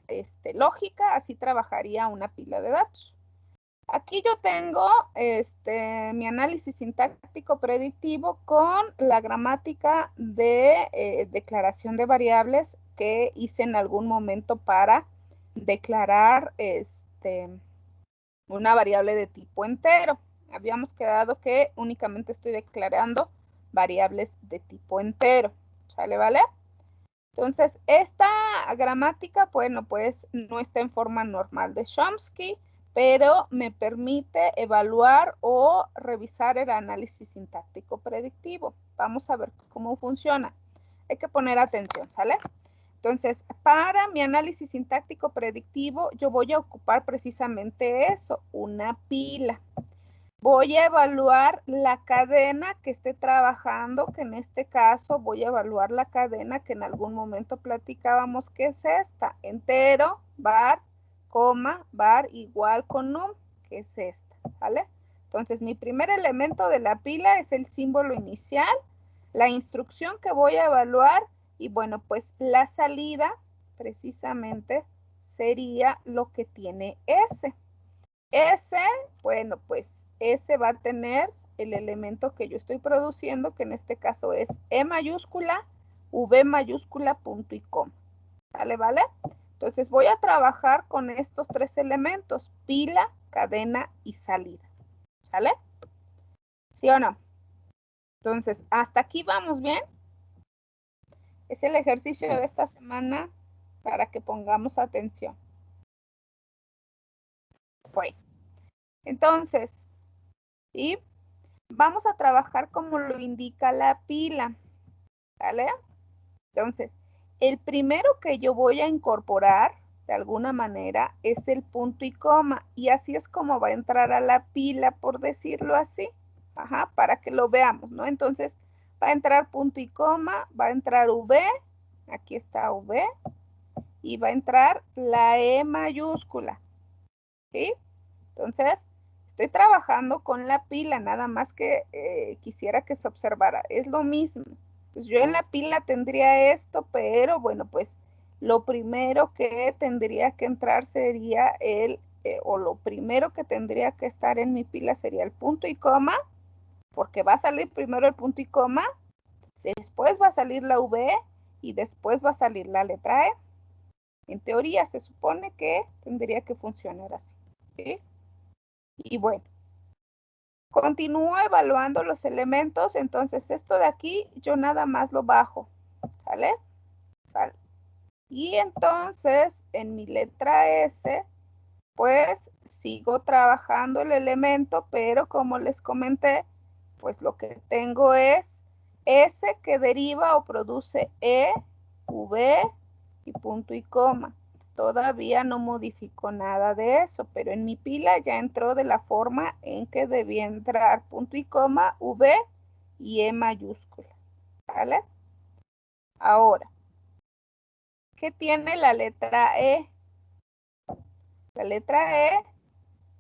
S1: lógica, así trabajaría una pila de datos. Aquí yo tengo mi análisis sintáctico predictivo con la gramática de declaración de variables que hice en algún momento para declarar una variable de tipo entero. Habíamos quedado que únicamente estoy declarando variables de tipo entero. ¿Sale, vale? Entonces, esta gramática, bueno, pues no está en forma normal de Chomsky, pero me permite evaluar o revisar el análisis sintáctico predictivo. Vamos a ver cómo funciona. Hay que poner atención, ¿sale? Entonces, para mi análisis sintáctico predictivo, yo voy a ocupar precisamente eso, una pila. Voy a evaluar la cadena que esté trabajando, que en este caso voy a evaluar la cadena que en algún momento platicábamos que es esta, entero, var, coma, var igual con num, que es esta, ¿vale? Entonces, mi primer elemento de la pila es el símbolo inicial, la instrucción que voy a evaluar y bueno, pues la salida precisamente sería lo que tiene S. S, bueno, pues S va a tener el elemento que yo estoy produciendo, que en este caso es E mayúscula, V mayúscula, punto y coma. ¿Vale? ¿Vale? Entonces voy a trabajar con estos tres elementos, pila, cadena y salida. ¿Sale? ¿Sí o no? Entonces, ¿hasta aquí vamos bien? Es el ejercicio de esta semana para que pongamos atención. Bueno, entonces, ¿sí? Vamos a trabajar como lo indica la pila, ¿vale? Entonces, el primero que yo voy a incorporar, de alguna manera, es el punto y coma, y así es como va a entrar a la pila, por decirlo así, ajá, para que lo veamos, ¿no? Entonces, va a entrar punto y coma, va a entrar V, aquí está V, y va a entrar la E mayúscula, ¿sí? Entonces, estoy trabajando con la pila, nada más que quisiera que se observara. Es lo mismo. Pues yo en la pila tendría esto, pero bueno, pues lo primero que tendría que entrar sería o lo primero que tendría que estar en mi pila sería el punto y coma, porque va a salir primero el punto y coma, después va a salir la V y después va a salir la letra E. En teoría se supone que tendría que funcionar así, ¿sí? Y bueno, continúo evaluando los elementos, entonces esto de aquí yo nada más lo bajo, ¿sale? ¿Sale? Y entonces en mi letra S, pues sigo trabajando el elemento, pero como les comenté, pues lo que tengo es S que deriva o produce E V y punto y coma. Todavía no modifico nada de eso, pero en mi pila ya entró de la forma en que debía entrar punto y coma, V y E mayúscula. ¿Vale? Ahora, ¿qué tiene la letra E? La letra E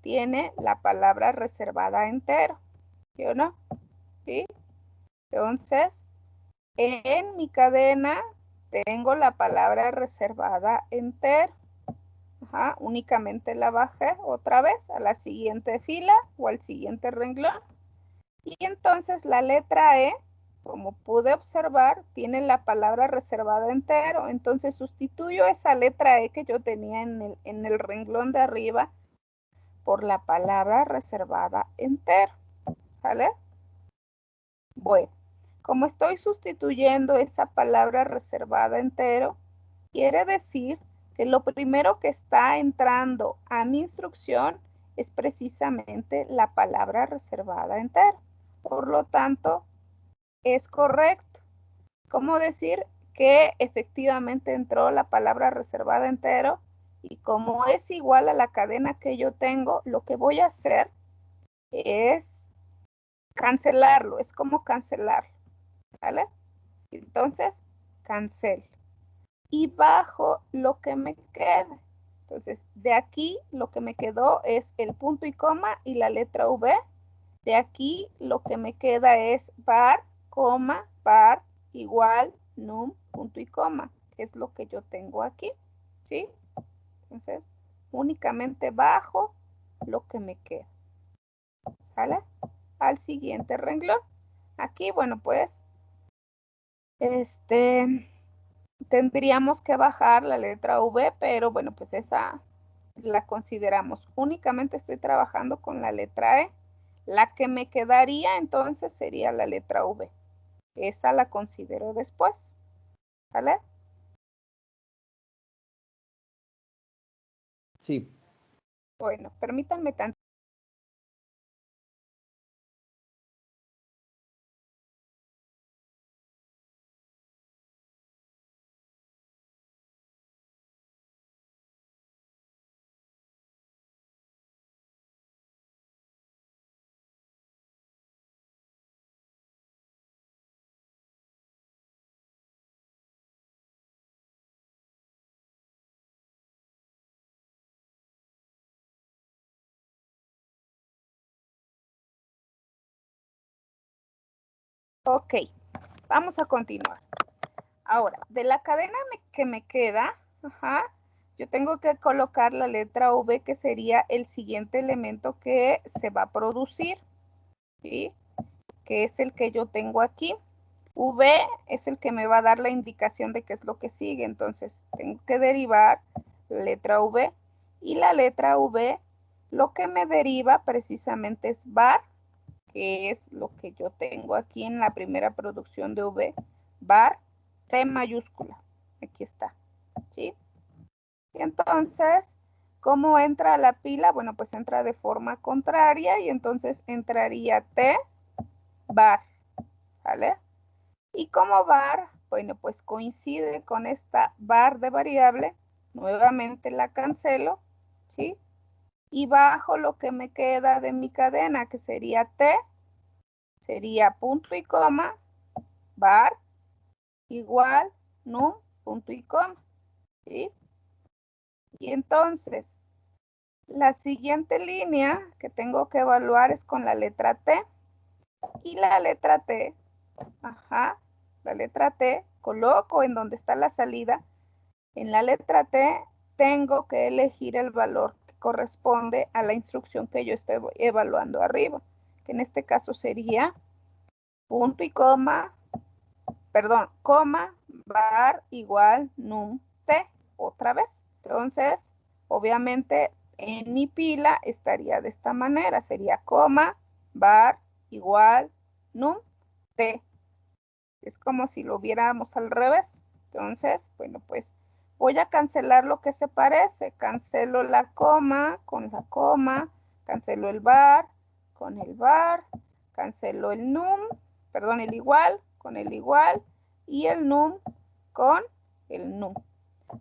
S1: tiene la palabra reservada entero. ¿Sí o no? ¿Sí? Entonces, en mi cadena tengo la palabra reservada entero. Ajá, únicamente la bajé otra vez a la siguiente fila o al siguiente renglón. Y entonces la letra E, como pude observar, tiene la palabra reservada entero. Entonces sustituyo esa letra E que yo tenía en el renglón de arriba por la palabra reservada entero. ¿Vale? Bueno, como estoy sustituyendo esa palabra reservada entero, quiere decir que lo primero que está entrando a mi instrucción es precisamente la palabra reservada entero. Por lo tanto, es correcto. ¿Cómo decir que efectivamente entró la palabra reservada entero? Y como es igual a la cadena que yo tengo, lo que voy a hacer es cancelarlo. Es como cancelarlo. ¿Vale? Entonces, cancelo. Y bajo lo que me quede. Entonces, de aquí lo que me quedó es el punto y coma y la letra V. De aquí lo que me queda es var, coma, var, igual, num, punto y coma, que es lo que yo tengo aquí. ¿Sí? Entonces, únicamente bajo lo que me queda. ¿Sale? Al siguiente renglón. Aquí, bueno, pues, tendríamos que bajar la letra V, pero bueno, pues esa la consideramos. Únicamente estoy trabajando con la letra E. La que me quedaría entonces sería la letra V. Esa la considero después. ¿Vale?
S4: Sí.
S1: Bueno, permítanme tanto. Ok, vamos a continuar. Ahora, de la cadena que me queda, yo tengo que colocar la letra V, que sería el siguiente elemento que se va a producir, ¿sí? Que es el que yo tengo aquí. V es el que me va a dar la indicación de qué es lo que sigue. Entonces, tengo que derivar la letra V. Y la letra V, lo que me deriva precisamente es var, que es lo que yo tengo aquí en la primera producción de V, var T mayúscula. Aquí está, ¿sí? Y entonces, ¿cómo entra a la pila? Bueno, pues entra de forma contraria y entonces entraría T var, ¿vale? Y como var, bueno, pues coincide con esta var de variable, nuevamente la cancelo, ¿sí? Y bajo lo que me queda de mi cadena, que sería T, sería punto y coma, var, igual, num, punto y coma, ¿sí? Y entonces, la siguiente línea que tengo que evaluar es con la letra T. Y la letra T, la letra T, coloco en donde está la salida. En la letra T tengo que elegir el valor que corresponde a la instrucción que yo estoy evaluando arriba, que en este caso sería punto y coma, perdón, coma, var igual num T, otra vez. Entonces, obviamente, en mi pila estaría de esta manera, sería coma, var igual num T. Es como si lo viéramos al revés. Entonces, bueno, pues voy a cancelar lo que se parece. Cancelo la coma con la coma, cancelo el var con el var, cancelo el num, perdón, el igual con el igual y el num con el nu.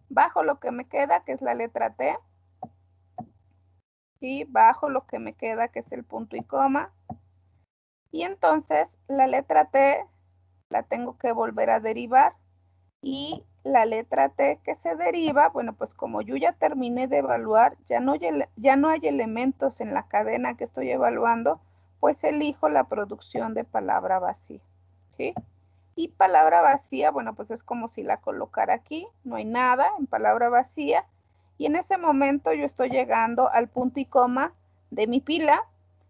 S1: Bajo lo que me queda, que es la letra T, y bajo lo que me queda, que es el punto y coma. Y entonces la letra T la tengo que volver a derivar. Y la letra T que se deriva, bueno, pues como yo ya terminé de evaluar, ya no hay elementos en la cadena que estoy evaluando, pues elijo la producción de palabra vacía, ¿sí? Y palabra vacía, bueno, pues es como si la colocara aquí, no hay nada en palabra vacía. Y en ese momento yo estoy llegando al punto y coma de mi pila,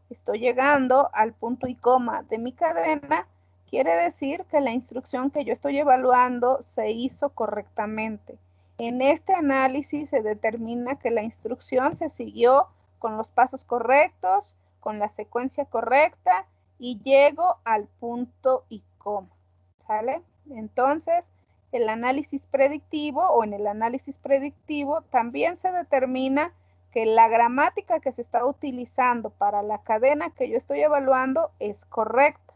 S1: estoy llegando al punto y coma de mi cadena. Quiere decir que la instrucción que yo estoy evaluando se hizo correctamente. En este análisis se determina que la instrucción se siguió con los pasos correctos, con la secuencia correcta y llego al punto y coma. ¿Sale? Entonces, el análisis predictivo o en el análisis predictivo también se determina que la gramática que se está utilizando para la cadena que yo estoy evaluando es correcta.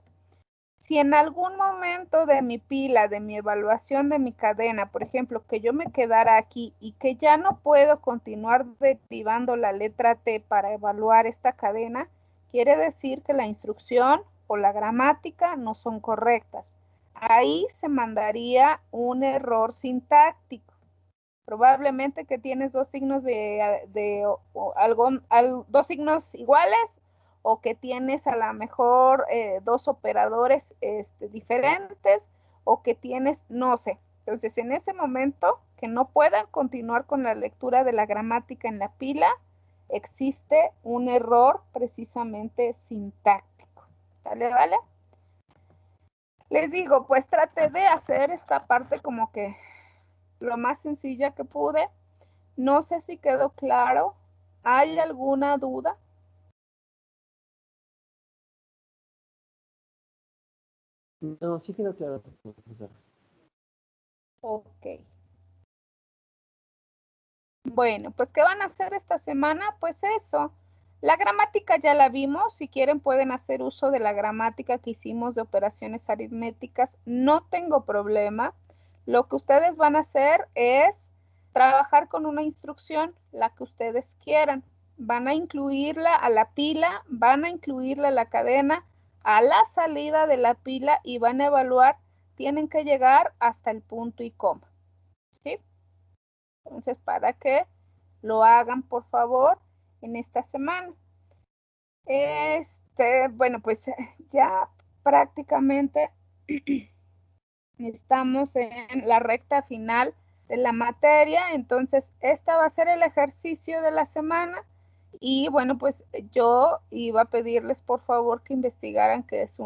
S1: Si en algún momento de mi pila, de mi evaluación de mi cadena, por ejemplo, que yo me quedara aquí y que ya no puedo continuar derivando la letra T para evaluar esta cadena, quiere decir que la instrucción o la gramática no son correctas. Ahí se mandaría un error sintáctico. Probablemente que tienes dos signos dos signos iguales, o que tienes a lo mejor dos operadores diferentes, o que tienes, no sé. Entonces, en ese momento que no puedan continuar con la lectura de la gramática en la pila, existe un error precisamente sintáctico. ¿Vale? ¿Vale? Les digo, pues traté de hacer esta parte como que lo más sencilla que pude. No sé si quedó claro. ¿Hay alguna duda?
S4: No, sí quedó claro, profesor.
S1: Ok. Bueno, pues ¿qué van a hacer esta semana? Pues eso. La gramática ya la vimos. Si quieren pueden hacer uso de la gramática que hicimos de operaciones aritméticas. No tengo problema. Lo que ustedes van a hacer es trabajar con una instrucción, la que ustedes quieran. Van a incluirla a la pila, van a incluirla a la cadena, a la salida de la pila y van a evaluar. Tienen que llegar hasta el punto y coma. ¿Sí? Entonces, para que lo hagan, por favor, en esta semana. Bueno, pues ya prácticamente estamos en la recta final de la materia. Entonces, esta va a ser el ejercicio de la semana. Y bueno, pues yo iba a pedirles, por favor, que investigaran qué es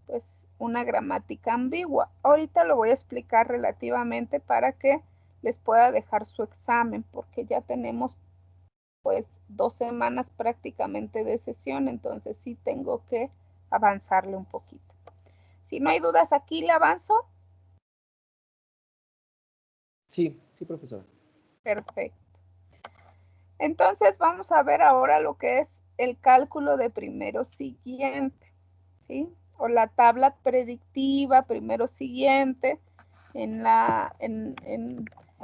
S1: pues una gramática ambigua. Ahorita lo voy a explicar relativamente para que les pueda dejar su examen, porque ya tenemos pues 2 semanas prácticamente de sesión, entonces sí tengo que avanzarle un poquito. Si no hay dudas aquí, ¿le avanzo?
S4: Sí, profesor.
S1: Perfecto. Entonces vamos a ver ahora lo que es el cálculo de primero siguiente, ¿sí? O la tabla predictiva primero siguiente. En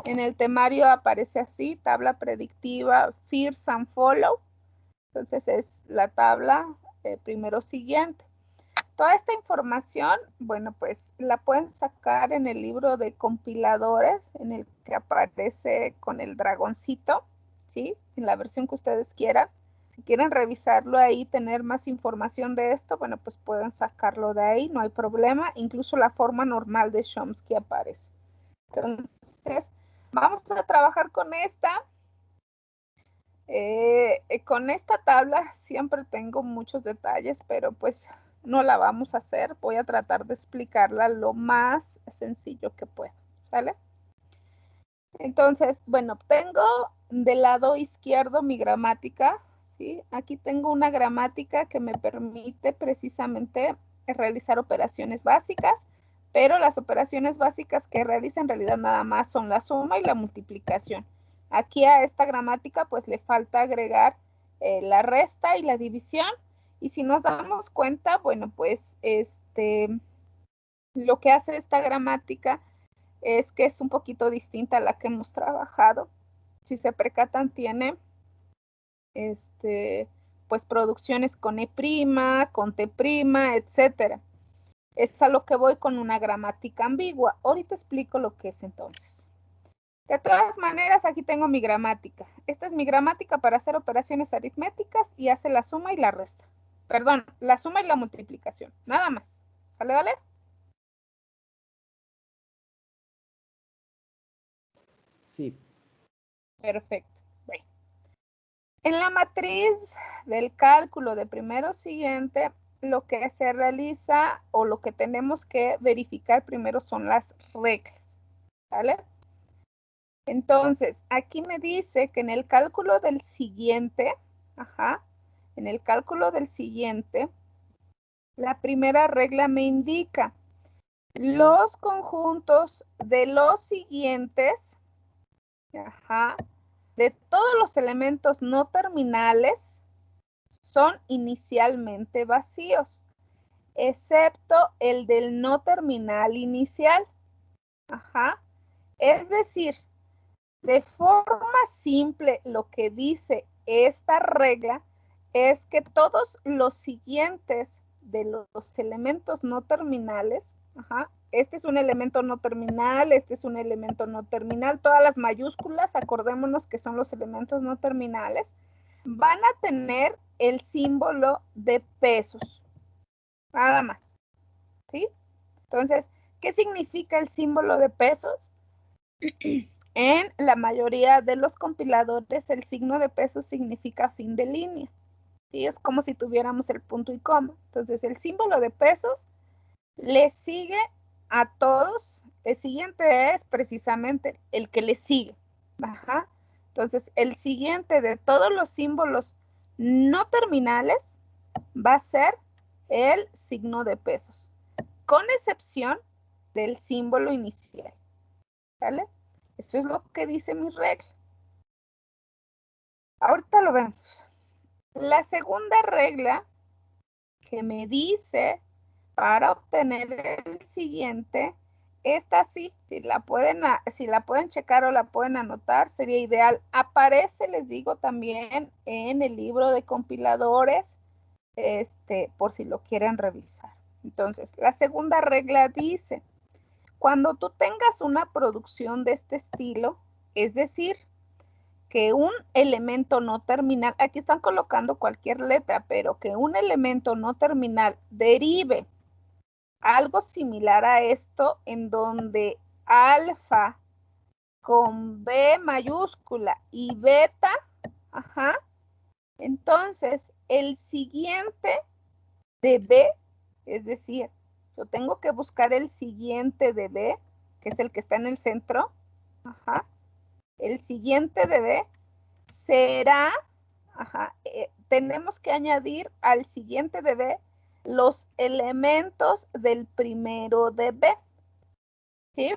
S1: el temario aparece así, tabla predictiva First and Follow. Entonces es la tabla primero siguiente. Toda esta información, bueno, pues la pueden sacar en el libro de compiladores, en el que aparece con el dragoncito, ¿sí? En la versión que ustedes quieran. Si quieren revisarlo ahí, tener más información de esto, bueno, pues pueden sacarlo de ahí, no hay problema. Incluso la forma normal de Chomsky aparece. Entonces, vamos a trabajar con esta. Con esta tabla siempre tengo muchos detalles, pero pues no la vamos a hacer. Voy a tratar de explicarla lo más sencillo que pueda, ¿sale? Entonces, bueno, tengo del lado izquierdo mi gramática, ¿sí? Aquí tengo una gramática que me permite precisamente realizar operaciones básicas, pero las operaciones básicas que realiza en realidad nada más son la suma y la multiplicación. Aquí a esta gramática pues le falta agregar la resta y la división. Y si nos damos cuenta, bueno, pues lo que hace esta gramática es que es un poquito distinta a la que hemos trabajado. Si se percatan, tiene pues producciones con E', con T', etcétera. Es a lo que voy con una gramática ambigua. Ahorita explico lo que es entonces. De todas maneras, aquí tengo mi gramática. Esta es mi gramática para hacer operaciones aritméticas y hace la suma y la resta. Perdón, la suma y la multiplicación. Nada más. ¿Sale, vale?
S4: Sí.
S1: Perfecto. Bueno. En la matriz del cálculo de primero siguiente, lo que se realiza o lo que tenemos que verificar primero son las reglas. ¿Vale? Entonces, aquí me dice que en el cálculo del siguiente, en el cálculo del siguiente, la primera regla me indica los conjuntos de los siguientes, de todos los elementos no terminales son inicialmente vacíos, excepto el del no terminal inicial. Es decir, de forma simple, lo que dice esta regla es que todos los siguientes de los elementos no terminales, este es un elemento no terminal, este es un elemento no terminal, todas las mayúsculas, acordémonos que son los elementos no terminales, van a tener el símbolo de pesos, nada más, ¿sí? Entonces, ¿qué significa el símbolo de pesos? En la mayoría de los compiladores, el signo de pesos significa fin de línea. ¿Sí? Es como si tuviéramos el punto y coma. Entonces, el símbolo de pesos le sigue a todos. El siguiente es precisamente el que le sigue. Entonces, el siguiente de todos los símbolos no terminales va a ser el signo de pesos, con excepción del símbolo inicial. ¿Vale? Eso es lo que dice mi regla. Ahorita lo vemos. La segunda regla que me dice para obtener el siguiente, esta sí, si la pueden checar o la pueden anotar, sería ideal. Aparece, les digo, también en el libro de compiladores, por si lo quieren revisar. Entonces, la segunda regla dice, cuando tú tengas una producción de este estilo, es decir, que un elemento no terminal, aquí están colocando cualquier letra, pero que un elemento no terminal derive algo similar a esto, en donde alfa con B mayúscula y beta, entonces el siguiente de B, es decir, yo tengo que buscar el siguiente de B, que es el que está en el centro, el siguiente de B será, tenemos que añadir al siguiente de B los elementos del primero de B, ¿sí?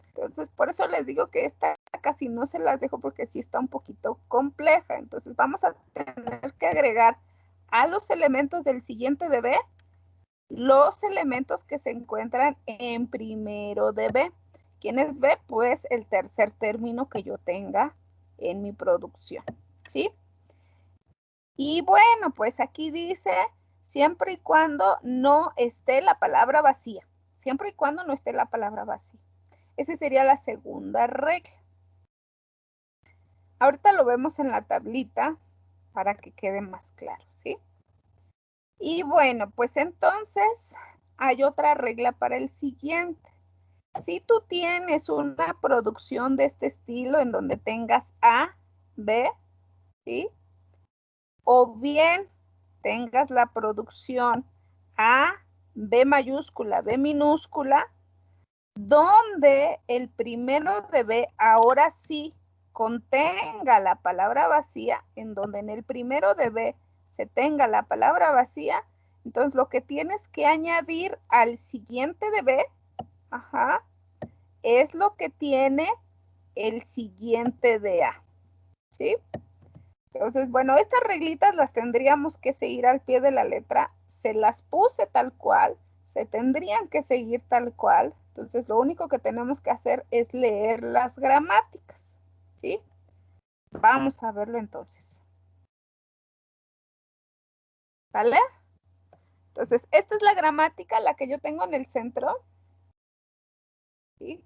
S1: Entonces, por eso les digo que esta casi no se las dejo porque sí está un poquito compleja. Entonces, vamos a tener que agregar a los elementos del siguiente de B los elementos que se encuentran en primero de B. ¿Quién es B? Pues el tercer término que yo tenga en mi producción, ¿sí? Y bueno, pues aquí dice, siempre y cuando no esté la palabra vacía. Siempre y cuando no esté la palabra vacía. Esa sería la segunda regla. Ahorita lo vemos en la tablita para que quede más claro, ¿sí? Y bueno, pues entonces hay otra regla para el siguiente. Si tú tienes una producción de este estilo en donde tengas A, B, ¿sí? O bien tengas la producción A, B mayúscula, B minúscula, donde el primero de B ahora sí contenga la palabra vacía, en donde en el primero de B se tenga la palabra vacía, entonces lo que tienes que añadir al siguiente de B, es lo que tiene el siguiente de A, ¿sí? Entonces, bueno, estas reglitas las tendríamos que seguir al pie de la letra. Se las puse tal cual, se tendrían que seguir tal cual, Entonces, lo único que tenemos que hacer es leer las gramáticas, ¿sí? Vamos a verlo entonces. ¿Vale? Entonces, esta es la gramática, la que yo tengo en el centro. ¿Sí?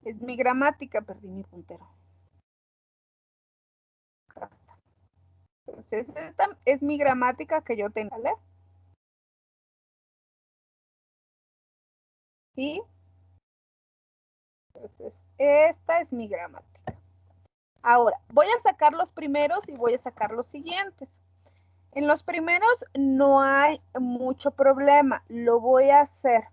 S1: Es mi gramática, perdí mi puntero. Acá está. Entonces, esta es mi gramática que yo tengo, ¿vale? ¿Sí? Entonces, esta es mi gramática. Ahora, voy a sacar los primeros y voy a sacar los siguientes. En los primeros no hay mucho problema, lo voy a hacer,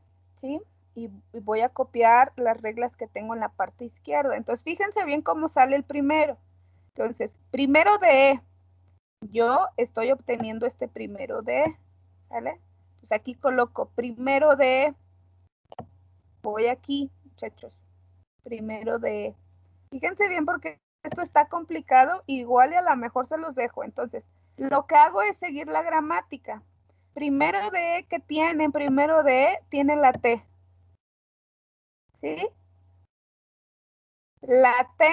S1: ¿sí? Y voy a copiar las reglas que tengo en la parte izquierda. Entonces, fíjense bien cómo sale el primero. Entonces, primero de, yo estoy obteniendo este primero de, ¿sale? Entonces, aquí coloco primero de, voy aquí, muchachos, primero de, fíjense bien porque esto está complicado, igual y a lo mejor se los dejo. Entonces, lo que hago es seguir la gramática. Primero de, ¿qué tiene? Primero de, tiene la T. ¿Sí? La T,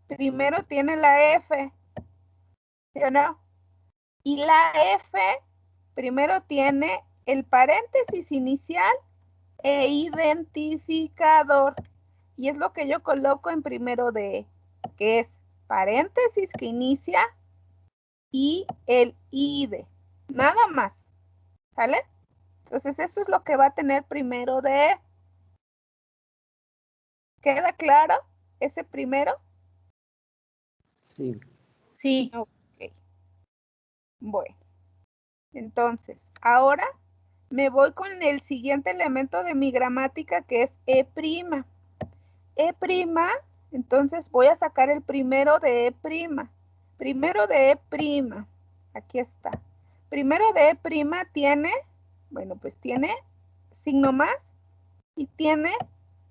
S1: primero tiene la F. ¿Sí o no? Y la F, primero tiene el paréntesis inicial e identificador. Y es lo que yo coloco en primero de, que es paréntesis que inicia y el IDE. Nada más. ¿Sale? Entonces eso es lo que va a tener primero de. ¿Queda claro ese primero?
S4: Sí.
S2: Sí.
S1: Ok. Bueno. Entonces, ahora me voy con el siguiente elemento de mi gramática que es E'. E', entonces voy a sacar el primero de E'. Primero de E'. Aquí está. Primero de E' tiene, bueno, pues tiene signo más y tiene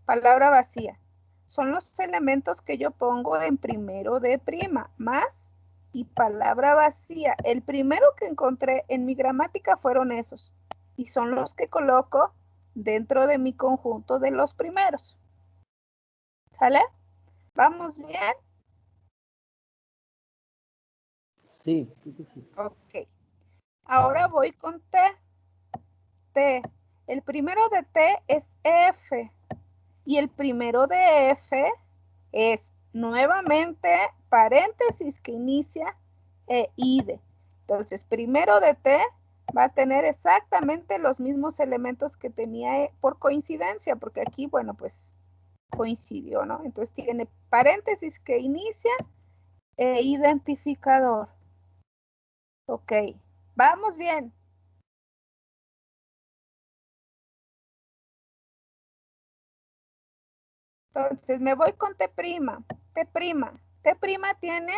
S1: palabra vacía. Son los elementos que yo pongo en primero de prima, más y palabra vacía. El primero que encontré en mi gramática fueron esos y son los que coloco dentro de mi conjunto de los primeros. ¿Sale? ¿Vamos bien?
S4: Sí, creo que sí.
S1: Ok. Ahora voy con T. T. El primero de T es F. Y el primero de F es nuevamente paréntesis que inicia e IDE. Entonces, primero de T va a tener exactamente los mismos elementos que tenía E por coincidencia, porque aquí, bueno, pues coincidió, ¿no? Entonces tiene paréntesis que inicia e identificador. Ok, vamos bien. Entonces me voy con T'. T' tiene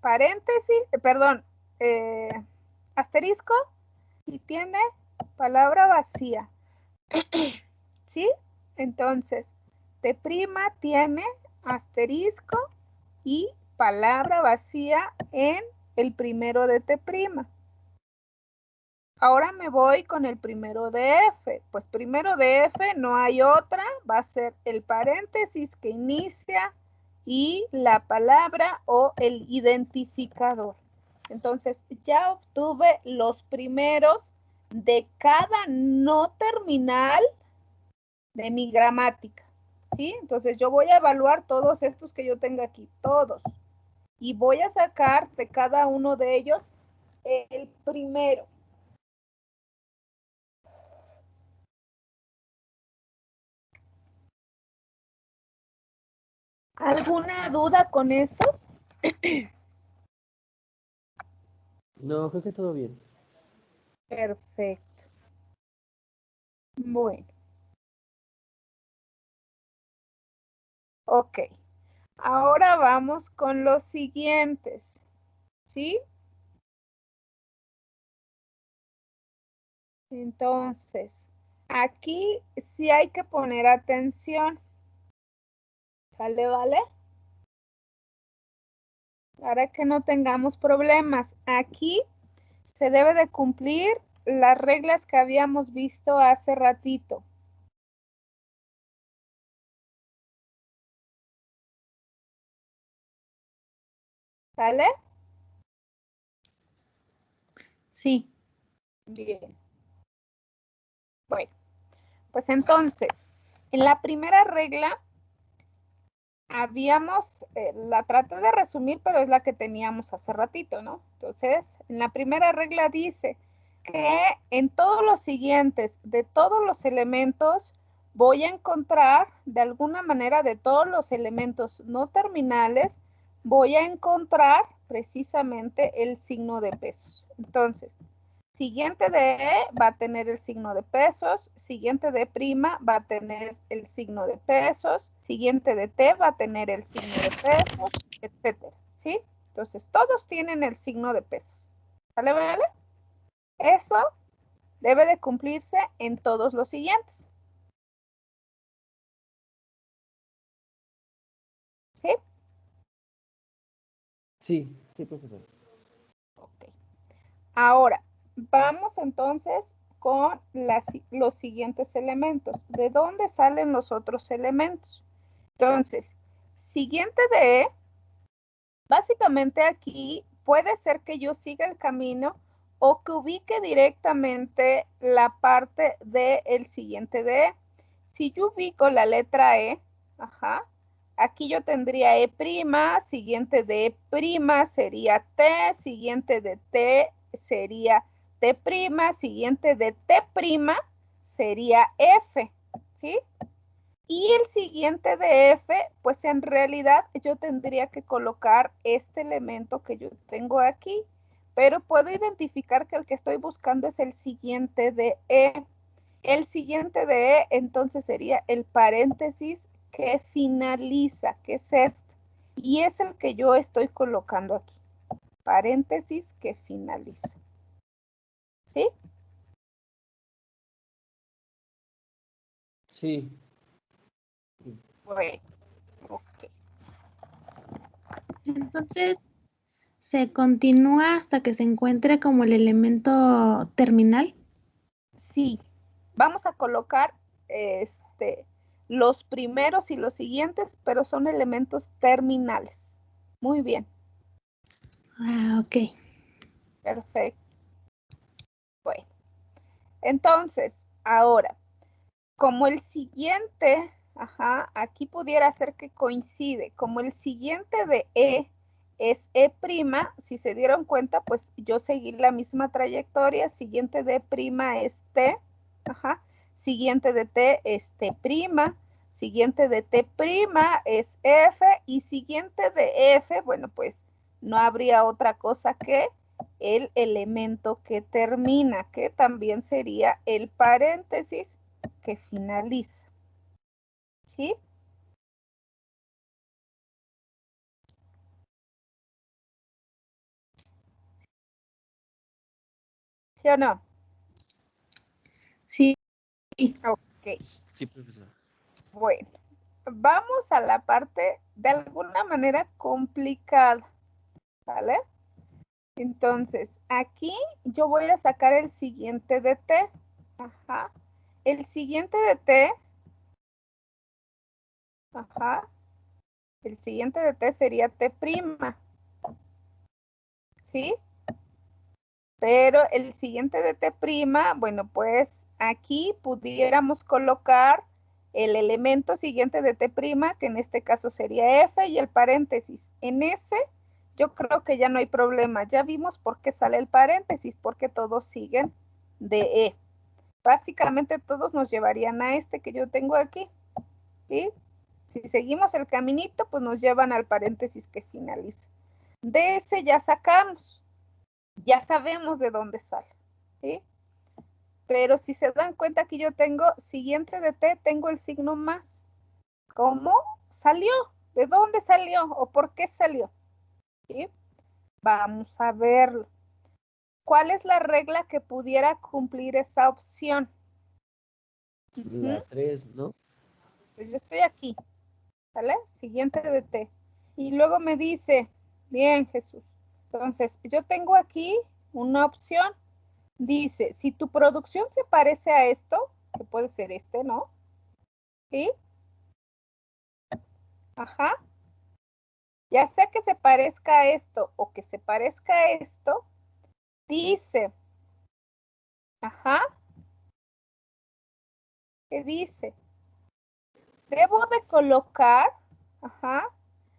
S1: paréntesis, perdón, asterisco y tiene palabra vacía. ¿Sí? Entonces, T' tiene asterisco y palabra vacía en el primero de T'. Ahora me voy con el primero de F. Pues primero de F no hay otra, va a ser el paréntesis que inicia y la palabra o el identificador. Entonces ya obtuve los primeros de cada no terminal de mi gramática. ¿Sí? Entonces yo voy a evaluar todos estos que yo tengo aquí, todos. Y voy a sacar de cada uno de ellos el primero. ¿Alguna duda con estos?
S4: No, creo que todo bien.
S1: Perfecto. Bueno. Ok. Ahora vamos con los siguientes. ¿Sí? Entonces, aquí sí hay que poner atención. ¿Sale, vale? Para que no tengamos problemas. Aquí se debe de cumplir las reglas que habíamos visto hace ratito. ¿Sale?
S2: Sí.
S1: Bien. Bueno, pues entonces, en la primera regla la traté de resumir, pero es la que teníamos hace ratito, ¿no? Entonces, en la primera regla dice que en todos los siguientes, de todos los elementos, voy a encontrar, de alguna manera, de todos los elementos no terminales, voy a encontrar precisamente el signo de pesos. Entonces, siguiente de E va a tener el signo de pesos, siguiente de prima va a tener el signo de pesos, siguiente de T va a tener el signo de pesos, etcétera, ¿sí? Entonces, todos tienen el signo de pesos. ¿Vale, vale? Eso debe de cumplirse en todos los siguientes. ¿Sí?
S4: Sí, sí, profesor.
S1: Ok. Ahora, vamos entonces con los siguientes elementos. ¿De dónde salen los otros elementos? Entonces, siguiente de, básicamente aquí puede ser que yo siga el camino o que ubique directamente la parte del siguiente de. Si yo ubico la letra E, ajá, aquí yo tendría E', siguiente de E' sería T, siguiente de T sería T', siguiente de T' sería F, ¿sí? Y el siguiente de F, pues en realidad yo tendría que colocar este elemento que yo tengo aquí, pero puedo identificar que el que estoy buscando es el siguiente de E. El siguiente de E entonces sería el paréntesis que finaliza, que es este. Y es el que yo estoy colocando aquí. Paréntesis que finaliza. ¿Sí?
S4: Sí.
S1: Bueno, ok.
S2: Entonces, se continúa hasta que se encuentre como el elemento terminal.
S1: Sí, vamos a colocar los primeros y los siguientes, pero son elementos terminales. Muy bien,
S2: Ah, ok.
S1: perfecto. Bueno, entonces, ahora, como el siguiente, ajá, aquí pudiera ser que coincide, como el siguiente de E es E', si se dieron cuenta, pues yo seguí la misma trayectoria, siguiente de E' es T, ajá, siguiente de T es T', siguiente de T' es F, y siguiente de F, bueno, pues no habría otra cosa que el elemento que termina, que también sería el paréntesis que finaliza. ¿Sí? ¿Sí o no?
S2: Sí.
S1: Ok,
S4: Sí, profesor.
S1: bueno. Vamos a la parte de alguna manera complicada, ¿vale? Entonces, aquí yo voy a sacar el siguiente de T. Ajá. El siguiente de T, ajá. El siguiente de T sería T', ¿sí? Pero el siguiente de T', bueno, pues aquí pudiéramos colocar el elemento siguiente de T', que en este caso sería F, y el paréntesis. En ese, yo creo que ya no hay problema. Ya vimos por qué sale el paréntesis, porque todos siguen de E. Básicamente todos nos llevarían a este que yo tengo aquí, ¿sí? Si seguimos el caminito, pues nos llevan al paréntesis que finaliza. De ese ya sacamos. Ya sabemos de dónde sale, ¿sí? Pero si se dan cuenta que yo tengo siguiente de T, tengo el signo más. ¿Cómo salió? ¿De dónde salió? ¿O por qué salió? ¿Sí? Vamos a verlo. ¿Cuál es la regla que pudiera cumplir esa opción?
S4: La 3, ¿no?
S1: Pues yo estoy aquí, ¿vale? Siguiente de T. Y luego me dice, bien, Jesús. Entonces, yo tengo aquí una opción. Dice, si tu producción se parece a esto, que puede ser este, ¿no? ¿Sí? Ajá. ya sea que se parezca a esto o que se parezca a esto, dice, ajá, ¿qué dice? Debo de colocar, ajá,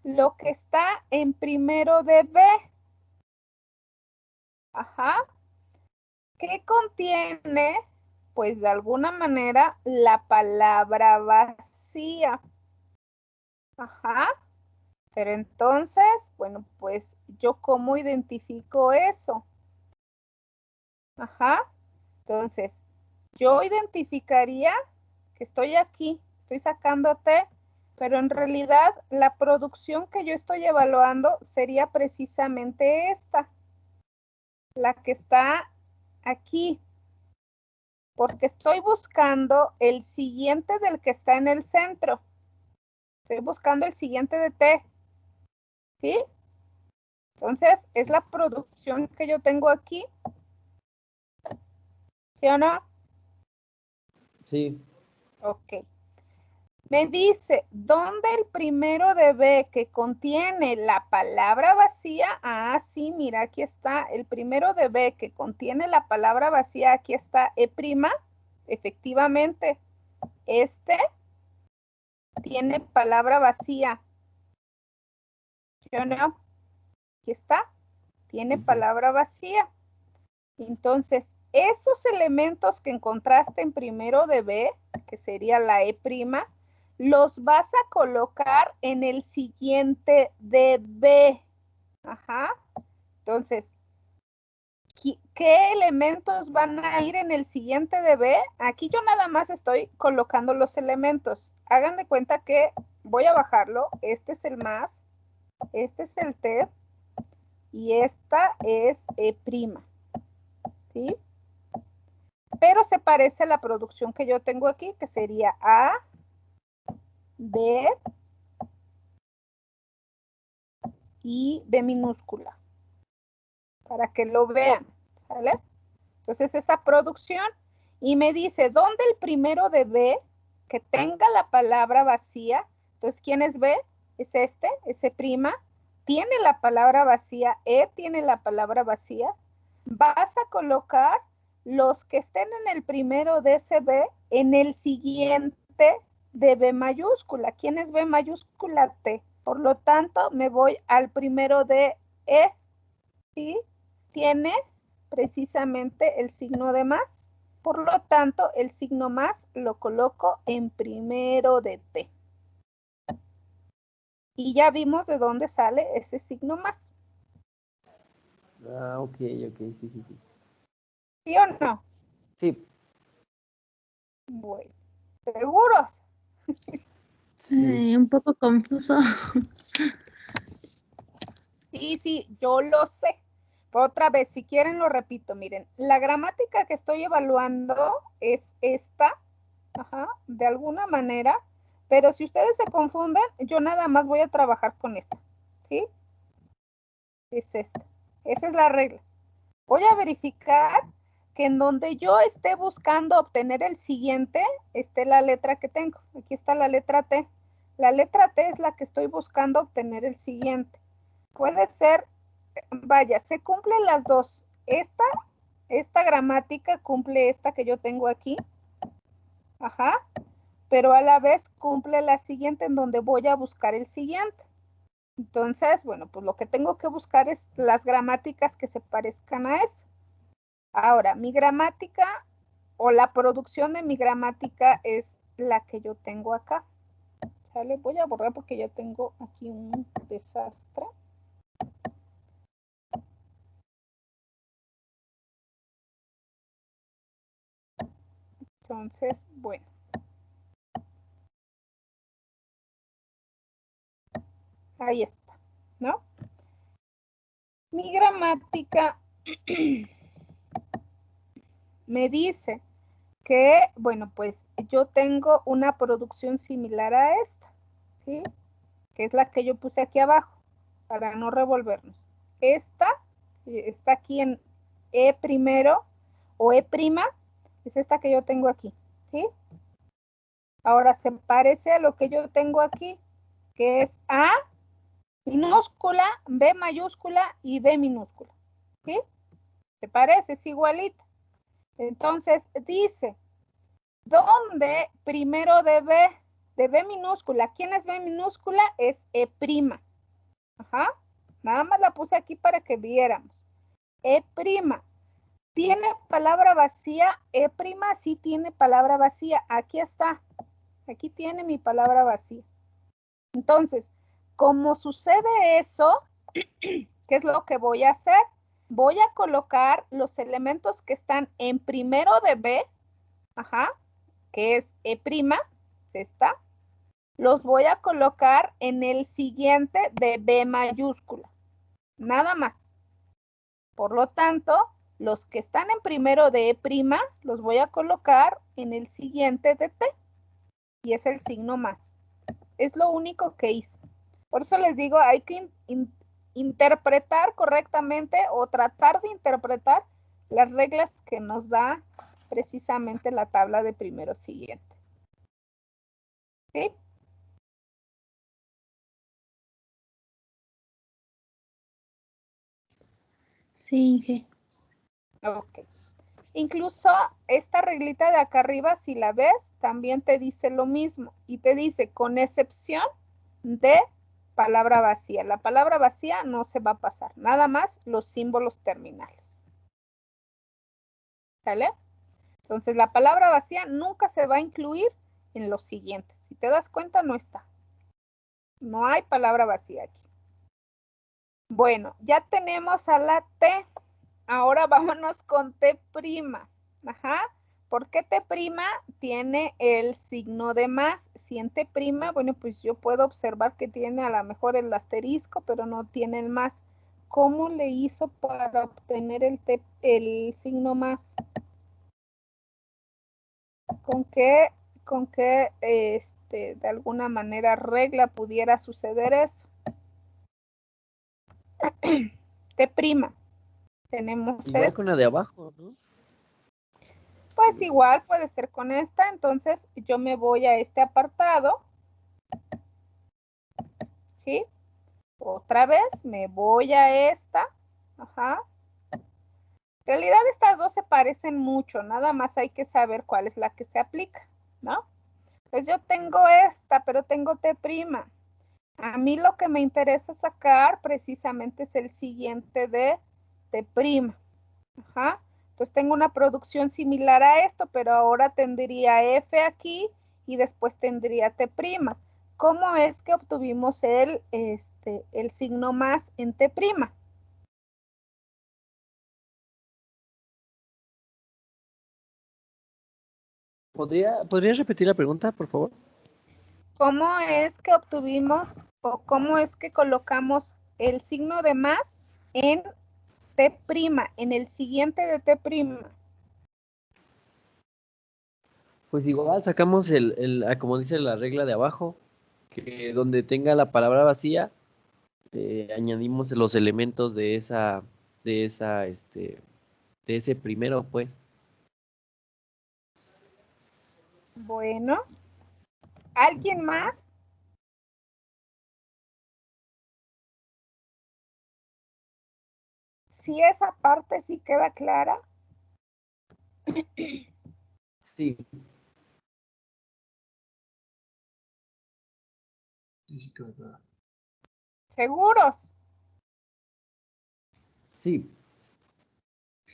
S1: lo que está en primero de B. Ajá. ¿Qué contiene? Pues de alguna manera la palabra vacía. Ajá. Pero entonces, bueno, pues yo cómo identifico eso. Ajá. Entonces, yo identificaría que estoy aquí, estoy sacando T, pero en realidad la producción que yo estoy evaluando sería precisamente esta, la que está aquí, porque estoy buscando el siguiente del que está en el centro. Estoy buscando el siguiente de T, ¿sí? Entonces, es la producción que yo tengo aquí, ¿sí o no?
S4: Sí.
S1: Ok. Me dice, ¿dónde el primero de B que contiene la palabra vacía? Ah, sí, mira, aquí está. El primero de B que contiene la palabra vacía, aquí está E'. Efectivamente, este tiene palabra vacía. ¿Sí o no? Aquí está. Tiene palabra vacía. Entonces, esos elementos que encontraste en primero de B, que sería la E', los vas a colocar en el siguiente de B. Ajá. Entonces, ¿qué elementos van a ir en el siguiente de B? Aquí yo nada más estoy colocando los elementos. Hagan de cuenta que voy a bajarlo. Este es el más, este es el T y esta es E'. ¿Sí? Pero se parece a la producción que yo tengo aquí, que sería A, B y B minúscula, para que lo vean, ¿sale? Entonces esa producción, y me dice, ¿dónde el primero de B que tenga la palabra vacía? Entonces, ¿quién es B? Es este, S', tiene la palabra vacía, E tiene la palabra vacía. Vas a colocar los que estén en el primero de ese B en el siguiente de B mayúscula. ¿Quién es B mayúscula? T. Por lo tanto, me voy al primero de E. ¿Sí? Tiene precisamente el signo de más. Por lo tanto, el signo más lo coloco en primero de T. Y ya vimos de dónde sale ese signo más.
S4: Ah, ok, sí, sí, sí.
S1: ¿Sí o no?
S4: Sí.
S1: Bueno, ¿seguros?
S4: Sí.
S2: Un poco confuso.
S1: Sí, yo lo sé. Otra vez, si quieren lo repito, miren, la gramática que estoy evaluando es esta, ajá, de alguna manera, pero si ustedes se confunden, yo nada más voy a trabajar con esta, ¿sí? Es esta. Esa es la regla. Voy a verificar que en donde yo esté buscando obtener el siguiente, esté la letra que tengo. Aquí está la letra T. La letra T es la que estoy buscando obtener el siguiente. Puede ser, vaya, se cumplen las dos. Esta gramática cumple esta que yo tengo aquí. Ajá. Pero a la vez cumple la siguiente en donde voy a buscar el siguiente. Entonces, bueno, pues lo que tengo que buscar es las gramáticas que se parezcan a eso. Ahora, mi gramática o la producción de mi gramática es la que yo tengo acá. ¿Sale? Voy a borrar porque ya tengo aquí un desastre. Entonces, bueno. Ahí está, ¿no? Mi gramática me dice que, bueno, pues yo tengo una producción similar a esta, ¿sí? Que es la que yo puse aquí abajo, para no revolvernos. Esta está aquí en E primero, o E', es esta que yo tengo aquí, ¿sí? Ahora se parece a lo que yo tengo aquí, que es A minúscula, B mayúscula y B minúscula. ¿Sí? ¿Te parece? Es igualita. Entonces dice, ¿dónde primero de B minúscula? ¿Quién es B minúscula? Es E'. Ajá. Nada más la puse aquí para que viéramos. E'. ¿Tiene palabra vacía? E', sí tiene palabra vacía. Aquí está. Aquí tiene mi palabra vacía. Entonces, como sucede eso, ¿qué es lo que voy a hacer? Voy a colocar los elementos que están en primero de B, ajá, que es E', esta, los voy a colocar en el siguiente de B mayúscula. Nada más. Por lo tanto, los que están en primero de E', los voy a colocar en el siguiente de T. Y es el signo más. Es lo único que hice. Por eso les digo, hay que interpretar correctamente o tratar de interpretar las reglas que nos da precisamente la tabla de primero siguiente. ¿Sí?
S2: Sí, Inge.
S1: Ok. Incluso esta reglita de acá arriba, si la ves, también te dice lo mismo. Y te dice, con excepción de palabra vacía. La palabra vacía no se va a pasar. Nada más los símbolos terminales. ¿Sale? Entonces, la palabra vacía nunca se va a incluir en los siguientes. Si te das cuenta, no está. No hay palabra vacía aquí. Bueno, ya tenemos a la T. Ahora vámonos con T'. Ajá. ¿Por qué T' tiene el signo de más? Si en T', bueno, pues yo puedo observar que tiene a lo mejor el asterisco, pero no tiene el más. ¿Cómo le hizo para obtener el signo más? ¿Con qué de alguna manera regla pudiera suceder eso? T'. Tenemos
S4: Igual con la de abajo, ¿no?
S1: Pues igual puede ser con esta. Entonces yo me voy a este apartado. ¿Sí? Otra vez me voy a esta. Ajá. En realidad estas dos se parecen mucho. Nada más hay que saber cuál es la que se aplica, ¿no? Pues yo tengo esta, pero tengo T'. A mí lo que me interesa sacar precisamente es el siguiente de T'. Ajá. Entonces tengo una producción similar a esto, pero ahora tendría F aquí y después tendría T'. ¿Cómo es que obtuvimos el signo más en T'?
S4: ¿Podrías repetir la pregunta, por favor?
S1: ¿Cómo es que obtuvimos o cómo es que colocamos el signo de más en T', en el siguiente de T'?
S4: Pues igual sacamos como dice la regla de abajo, que donde tenga la palabra vacía, añadimos los elementos de ese primero, pues.
S1: Bueno, ¿alguien más? Si esa parte sí queda clara.
S4: Sí.
S1: ¿Seguros?
S4: Sí.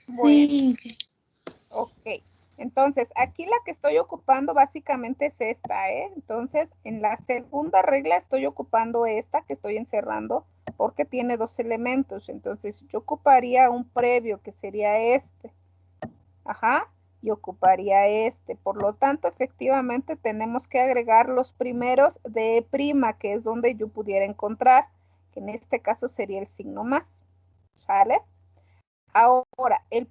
S1: Bueno,
S2: Sí, Inge.
S1: ok. Entonces, aquí la que estoy ocupando básicamente es esta, ¿eh? Entonces, en la segunda regla estoy ocupando esta que estoy encerrando porque tiene dos elementos. Entonces, yo ocuparía un previo que sería este. Ajá. Y ocuparía este. Por lo tanto, efectivamente, tenemos que agregar los primeros de E', que es donde yo pudiera encontrar, que en este caso sería el signo más. ¿Sale? Ahora, el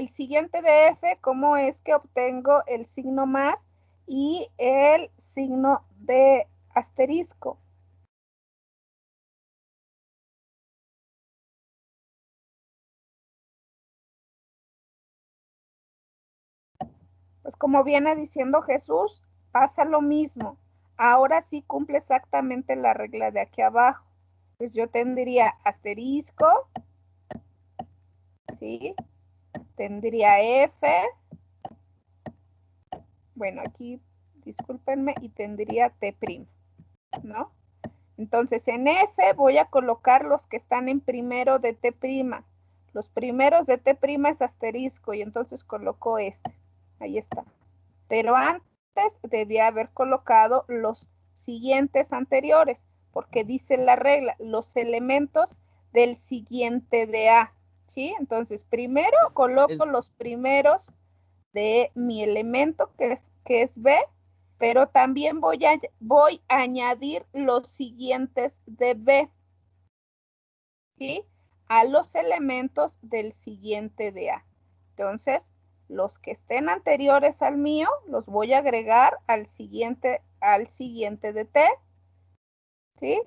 S1: siguiente de F, ¿cómo es que obtengo el signo más y el signo de asterisco? Pues como viene diciendo Jesús, pasa lo mismo. ahora sí cumple exactamente la regla de aquí abajo. Pues yo tendría asterisco, ¿sí? Tendría F. Bueno, aquí, discúlpenme, y tendría T', ¿no? Entonces, en F voy a colocar los que están en primero de T'. Los primeros de T' es asterisco, y entonces coloco este. Ahí está. Pero antes debía haber colocado los siguientes anteriores, porque dice la regla, los elementos del siguiente de A, ¿sí? Entonces, primero coloco los primeros de mi elemento, que es B, pero también voy a añadir los siguientes de B, ¿sí? A los elementos del siguiente de A. Entonces, los que estén anteriores al mío, los voy a agregar al siguiente de T, ¿sí?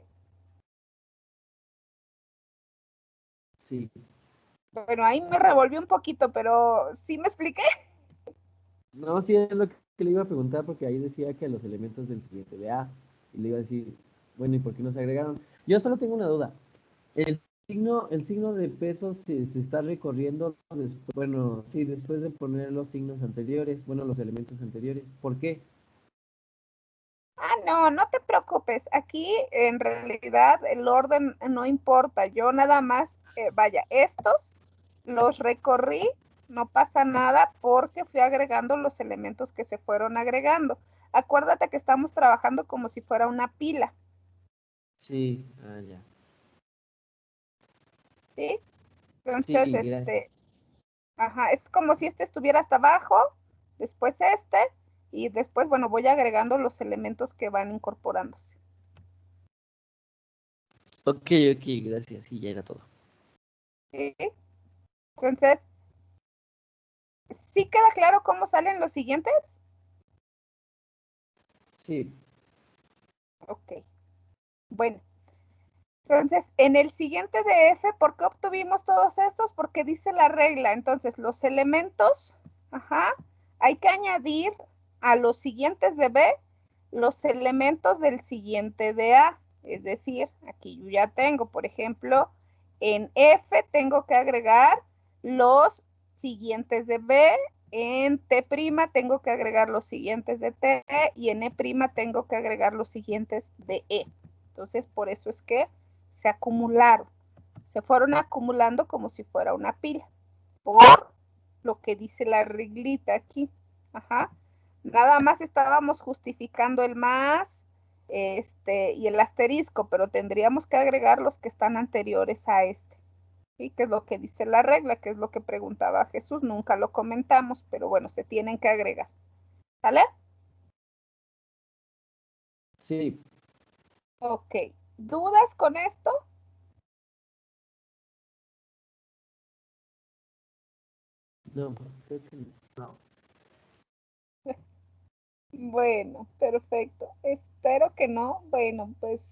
S4: Sí.
S1: Bueno, ahí me revolví un poquito, pero ¿sí me expliqué?
S4: No, sí es lo que le iba a preguntar porque ahí decía que los elementos del siguiente de A. Y le iba a decir, bueno, ¿y por qué no se agregaron? Yo solo tengo una duda. El signo de peso se está recorriendo después, bueno, sí, después de poner los signos anteriores, bueno, los elementos anteriores. ¿Por qué?
S1: Ah, no, no te preocupes. Aquí en realidad el orden no importa. Yo nada más, vaya, estos los recorrí, no pasa nada porque fui agregando los elementos que se fueron agregando. Acuérdate que estamos trabajando como si fuera una pila,
S4: Sí, ya.
S1: ¿sí?
S4: Sí,
S1: Entonces, ajá, es como si este estuviera hasta abajo, después este, y después, bueno, voy agregando los elementos que van incorporándose.
S4: ok, gracias. Sí, ya era todo.
S1: ¿Sí? Entonces, ¿sí queda claro cómo salen los siguientes?
S4: Sí.
S1: Ok. Bueno, entonces, en el siguiente de F, ¿por qué obtuvimos todos estos? Porque dice la regla. Entonces, los elementos, ajá, hay que añadir a los siguientes de B los elementos del siguiente de A. Es decir, aquí yo ya tengo, por ejemplo, en F tengo que agregar los siguientes de B, en T' tengo que agregar los siguientes de T y en E' tengo que agregar los siguientes de E. Entonces, por eso es que se acumularon, se fueron acumulando como si fuera una pila, por lo que dice la reglita aquí. Ajá. Nada más estábamos justificando el más y el asterisco, pero tendríamos que agregar los que están anteriores a este. ¿Sí? Que es lo que dice la regla, que es lo que preguntaba Jesús. Nunca lo comentamos, pero bueno, se tienen que agregar. ¿Vale?
S4: Sí.
S1: Ok. ¿Dudas con esto?
S4: No, creo que no.
S1: Bueno, perfecto. Espero que no. Bueno, pues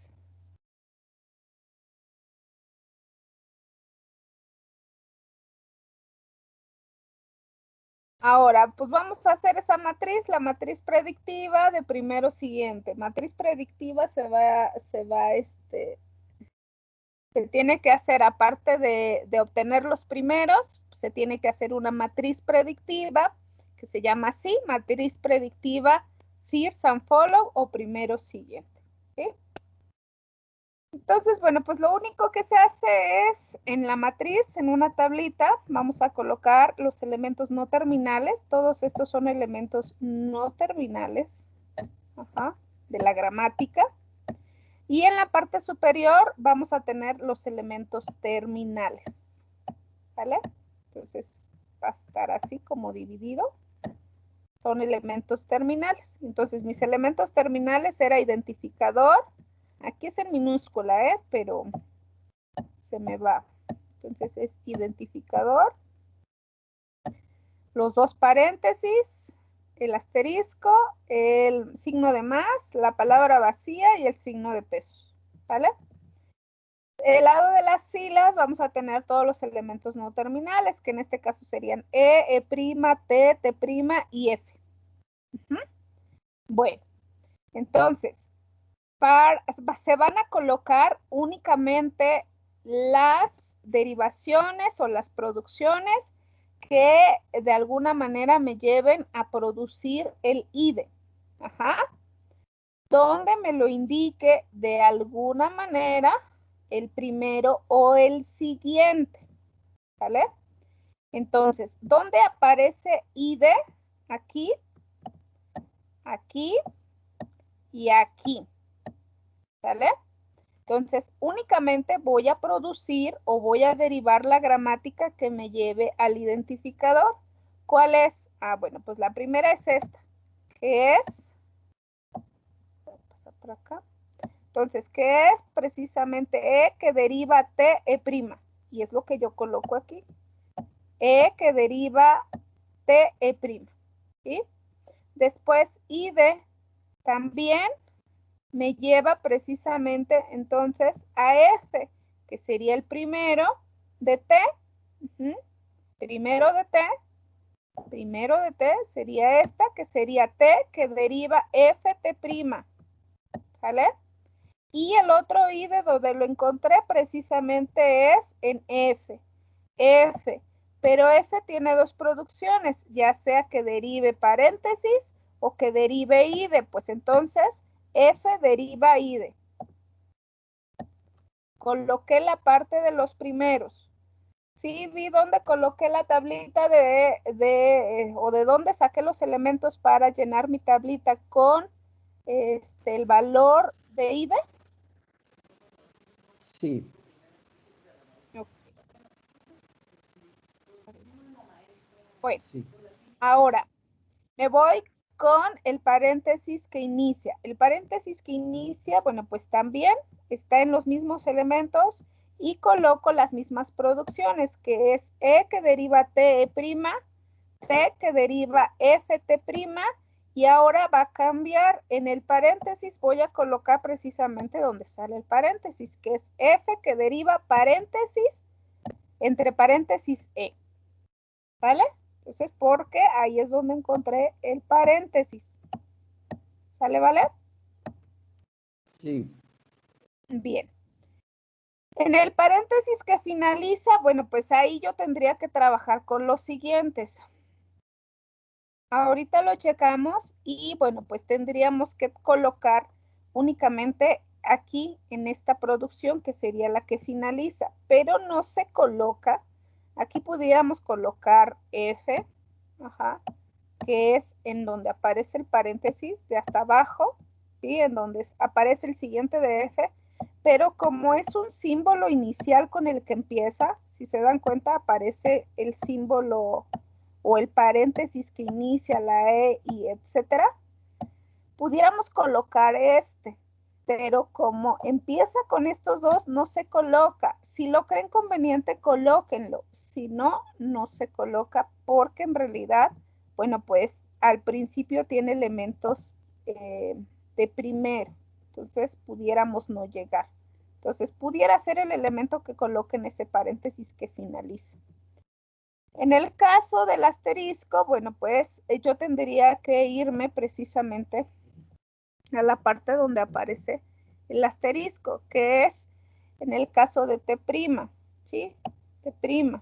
S1: ahora, pues vamos a hacer esa matriz, la matriz predictiva de primero siguiente. Matriz predictiva se tiene que hacer, aparte de obtener los primeros, se tiene que hacer una matriz predictiva que se llama así, matriz predictiva first and follow o primero siguiente. ¿Sí? Entonces, bueno, pues lo único que se hace es en la matriz, en una tablita, vamos a colocar los elementos no terminales. Todos estos son elementos no terminales, ajá, de la gramática. Y en la parte superior vamos a tener los elementos terminales. ¿Vale? Entonces va a estar así como dividido. Son elementos terminales. Entonces mis elementos terminales era identificador. Aquí es en minúscula, pero se me va. Entonces es identificador, los dos paréntesis, el asterisco, el signo de más, la palabra vacía y el signo de pesos. ¿Vale? El lado de las filas vamos a tener todos los elementos no terminales, que en este caso serían E, E', T', T' y F. Bueno, entonces, se van a colocar únicamente las derivaciones o las producciones que de alguna manera me lleven a producir el IDE. Ajá. Donde me lo indique de alguna manera el primero o el siguiente. ¿Vale? Entonces, ¿dónde aparece IDE? Aquí, aquí y aquí. ¿Vale? Entonces, únicamente voy a producir o voy a derivar la gramática que me lleve al identificador. ¿Cuál es? Ah, bueno, pues la primera es esta, que es, voy a pasar por acá. Entonces, ¿qué es? Precisamente E que deriva T, E'. Y es lo que yo coloco aquí. E que deriva T, E'. ¿Sí? Después, IDE también me lleva precisamente entonces a F, que sería el primero de T. Primero de T sería esta, que sería T, que deriva FT'. ¿Sale? Y el otro IDE donde lo encontré precisamente es en F. Pero F tiene dos producciones, ya sea que derive paréntesis o que derive IDE. Pues entonces F deriva IDE. Coloqué la parte de los primeros. Sí, vi dónde coloqué la tablita o de dónde saqué los elementos para llenar mi tablita con el valor de IDE.
S4: Sí.
S1: Okay. Bueno,
S4: Sí.
S1: ahora me voy con el paréntesis que inicia. El paréntesis que inicia, bueno, pues también está en los mismos elementos y coloco las mismas producciones, que es E que deriva T', T que deriva FT', y ahora va a cambiar en el paréntesis, voy a colocar precisamente donde sale el paréntesis, que es F que deriva paréntesis, entre paréntesis E. ¿Vale? Entonces, porque ahí es donde encontré el paréntesis. ¿Sale, vale?
S4: Sí.
S1: Bien. En el paréntesis que finaliza, bueno, pues ahí yo tendría que trabajar con los siguientes. Ahorita lo checamos y, bueno, pues tendríamos que colocar únicamente aquí en esta producción, que sería la que finaliza, pero no se coloca. Aquí pudiéramos colocar F, ajá, que es en donde aparece el paréntesis de hasta abajo, ¿sí? En donde aparece el siguiente de F, pero como es un símbolo inicial con el que empieza, si se dan cuenta, aparece el símbolo o el paréntesis que inicia la E y etcétera, pudiéramos colocar este, pero como empieza con estos dos, no se coloca. Si lo creen conveniente, colóquenlo. Si no, no se coloca porque en realidad, bueno, pues al principio tiene elementos de primero. Entonces, pudiéramos no llegar. Entonces, pudiera ser el elemento que coloque en ese paréntesis que finaliza. En el caso del asterisco, bueno, pues yo tendría que irme precisamente a la parte donde aparece el asterisco, que es en el caso de T', ¿sí? T',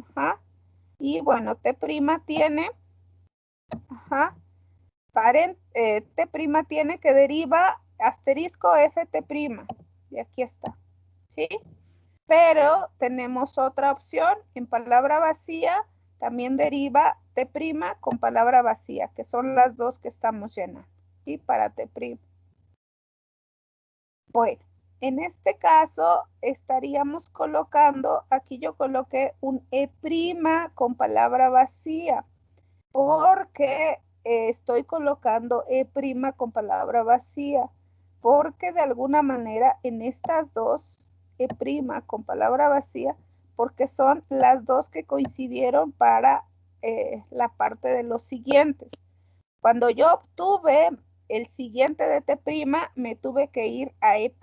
S1: ajá. Y bueno, T' tiene, ajá, T' tiene que deriva asterisco FT', y aquí está, ¿sí? Pero tenemos otra opción, en palabra vacía, también deriva T' con palabra vacía, que son las dos que estamos llenando, ¿sí? Para T'. Bueno, en este caso estaríamos colocando, aquí yo coloqué un E' con palabra vacía, porque estoy colocando E' con palabra vacía, porque de alguna manera en estas dos, E' con palabra vacía, porque son las dos que coincidieron para la parte de los siguientes. Cuando yo obtuve el siguiente de T', me tuve que ir a E',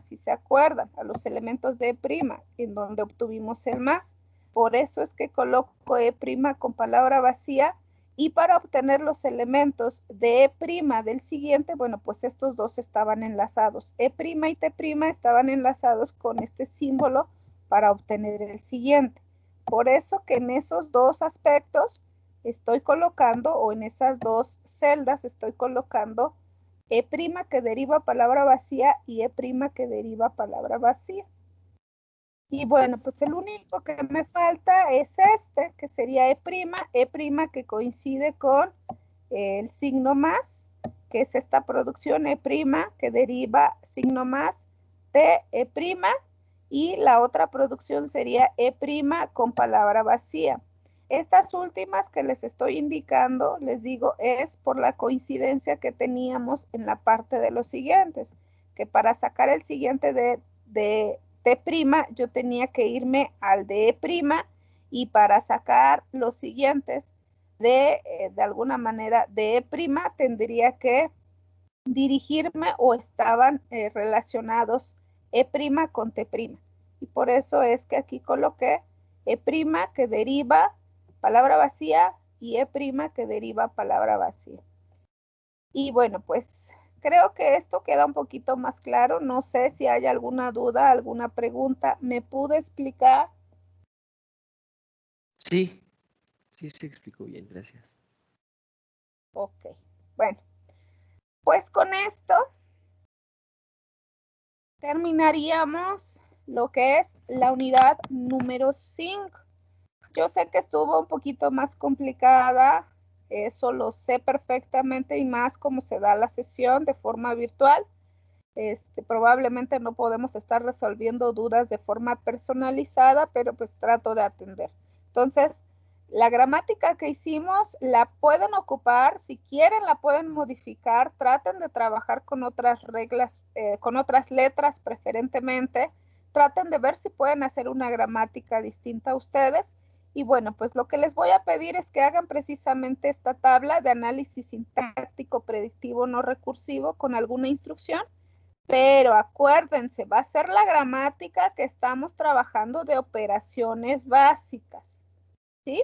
S1: si se acuerdan, a los elementos de E', en donde obtuvimos el más. Por eso es que coloco E' con palabra vacía Y para obtener los elementos de E' del siguiente, bueno, pues estos dos estaban enlazados. E' y T' estaban enlazados con este símbolo para obtener el siguiente. Por eso que en esos dos aspectos estoy colocando, o en esas dos celdas estoy colocando E' que deriva palabra vacía y E' que deriva palabra vacía. Y bueno, pues el único que me falta es este, que sería E', que coincide con el signo más, que es esta producción E', que deriva signo más T', y la otra producción sería E' con palabra vacía. Estas últimas que les estoy indicando, les digo, es por la coincidencia que teníamos en la parte de los siguientes, que para sacar el siguiente de T', yo tenía que irme al de E', y para sacar los siguientes de alguna manera de E', tendría que dirigirme o estaban relacionados E' con T'. Y por eso es que aquí coloqué E' que deriva palabra vacía y E' que deriva palabra vacía. Y bueno, pues creo que esto queda un poquito más claro. No sé si hay alguna duda, alguna pregunta. ¿Me pude explicar?
S4: Sí, sí se explicó bien, gracias.
S1: Ok, bueno, pues con esto terminaríamos lo que es la unidad número 5. Yo sé que estuvo un poquito más complicada, eso lo sé perfectamente, y más como se da la sesión de forma virtual. Probablemente no podemos estar resolviendo dudas de forma personalizada, pero pues trato de atender. Entonces, la gramática que hicimos la pueden ocupar, si quieren la pueden modificar, traten de trabajar con otras reglas, con otras letras preferentemente, traten de ver si pueden hacer una gramática distinta a ustedes. Y bueno, pues lo que les voy a pedir es que hagan precisamente esta tabla de análisis sintáctico predictivo no recursivo con alguna instrucción. Pero acuérdense, va a ser la gramática que estamos trabajando de operaciones básicas, ¿sí?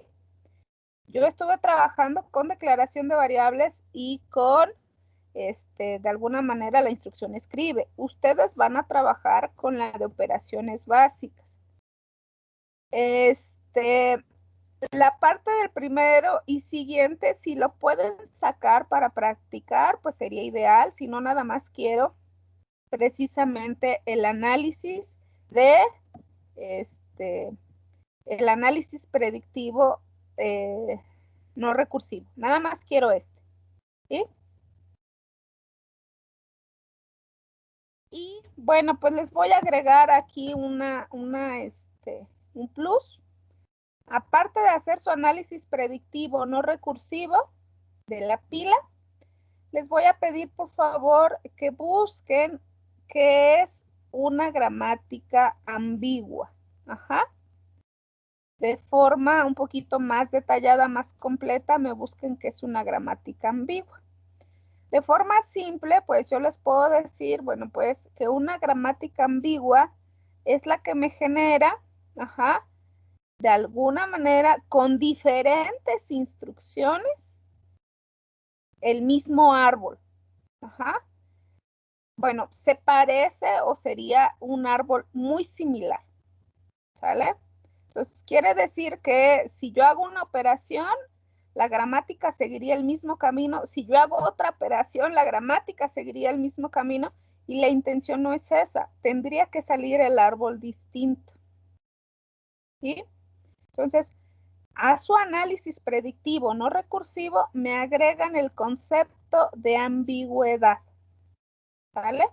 S1: Yo estuve trabajando con declaración de variables y con, de alguna manera, la instrucción escribe. Ustedes van a trabajar con la de operaciones básicas. La parte del primero y siguiente, si lo pueden sacar para practicar, pues sería ideal. Si no, nada más quiero precisamente el análisis de el análisis predictivo no recursivo. Nada más quiero ¿sí? Y bueno, pues les voy a agregar aquí un plus. Aparte de hacer su análisis predictivo no recursivo de la pila, les voy a pedir por favor que busquen qué es una gramática ambigua. Ajá. De forma un poquito más detallada, más completa, me busquen qué es una gramática ambigua. De forma simple, pues yo les puedo decir, bueno, pues que una gramática ambigua es la que me genera, de alguna manera, con diferentes instrucciones, el mismo árbol. Bueno, se parece o sería un árbol muy similar, ¿sale? Entonces, quiere decir que si yo hago una operación, la gramática seguiría el mismo camino. Si yo hago otra operación, la gramática seguiría el mismo camino, y la intención no es esa. Tendría que salir el árbol distinto. ¿Sí? Entonces, a su análisis predictivo no recursivo me agregan el concepto de ambigüedad. ¿Vale?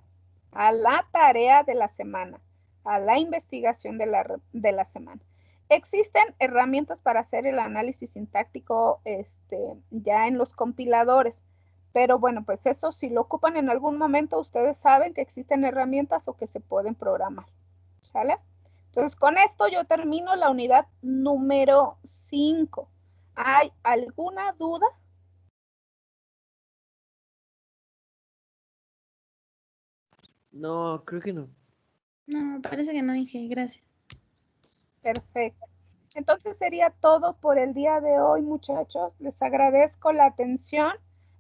S1: A la tarea de la semana, a la investigación de la semana. Existen herramientas para hacer el análisis sintáctico ya en los compiladores, pero bueno, pues eso si lo ocupan en algún momento, ustedes saben que existen herramientas o que se pueden programar, ¿sale? Entonces, con esto yo termino la unidad número 5. ¿Hay alguna duda?
S4: No, creo que no.
S2: No, parece que no, Inge, gracias.
S1: Perfecto. Entonces sería todo por el día de hoy, muchachos. Les agradezco la atención.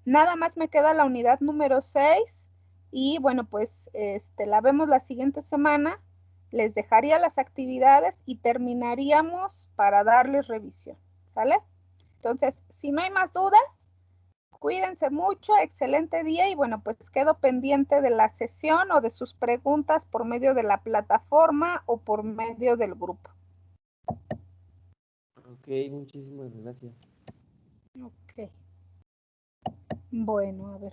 S1: Nada más me queda la unidad número 6 y bueno, pues la vemos la siguiente semana. Les dejaría las actividades y terminaríamos para darles revisión, ¿sale? Entonces, si no hay más dudas, cuídense mucho, excelente día y bueno, pues quedo pendiente de la sesión o de sus preguntas por medio de la plataforma o por medio del grupo.
S4: Ok, muchísimas gracias.
S1: Ok. Bueno, a ver.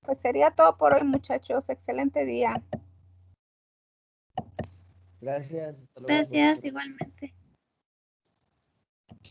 S1: Pues sería todo por hoy, muchachos. Excelente día.
S4: Gracias. Hasta luego,
S2: Gracias,
S4: profesor.
S2: igualmente.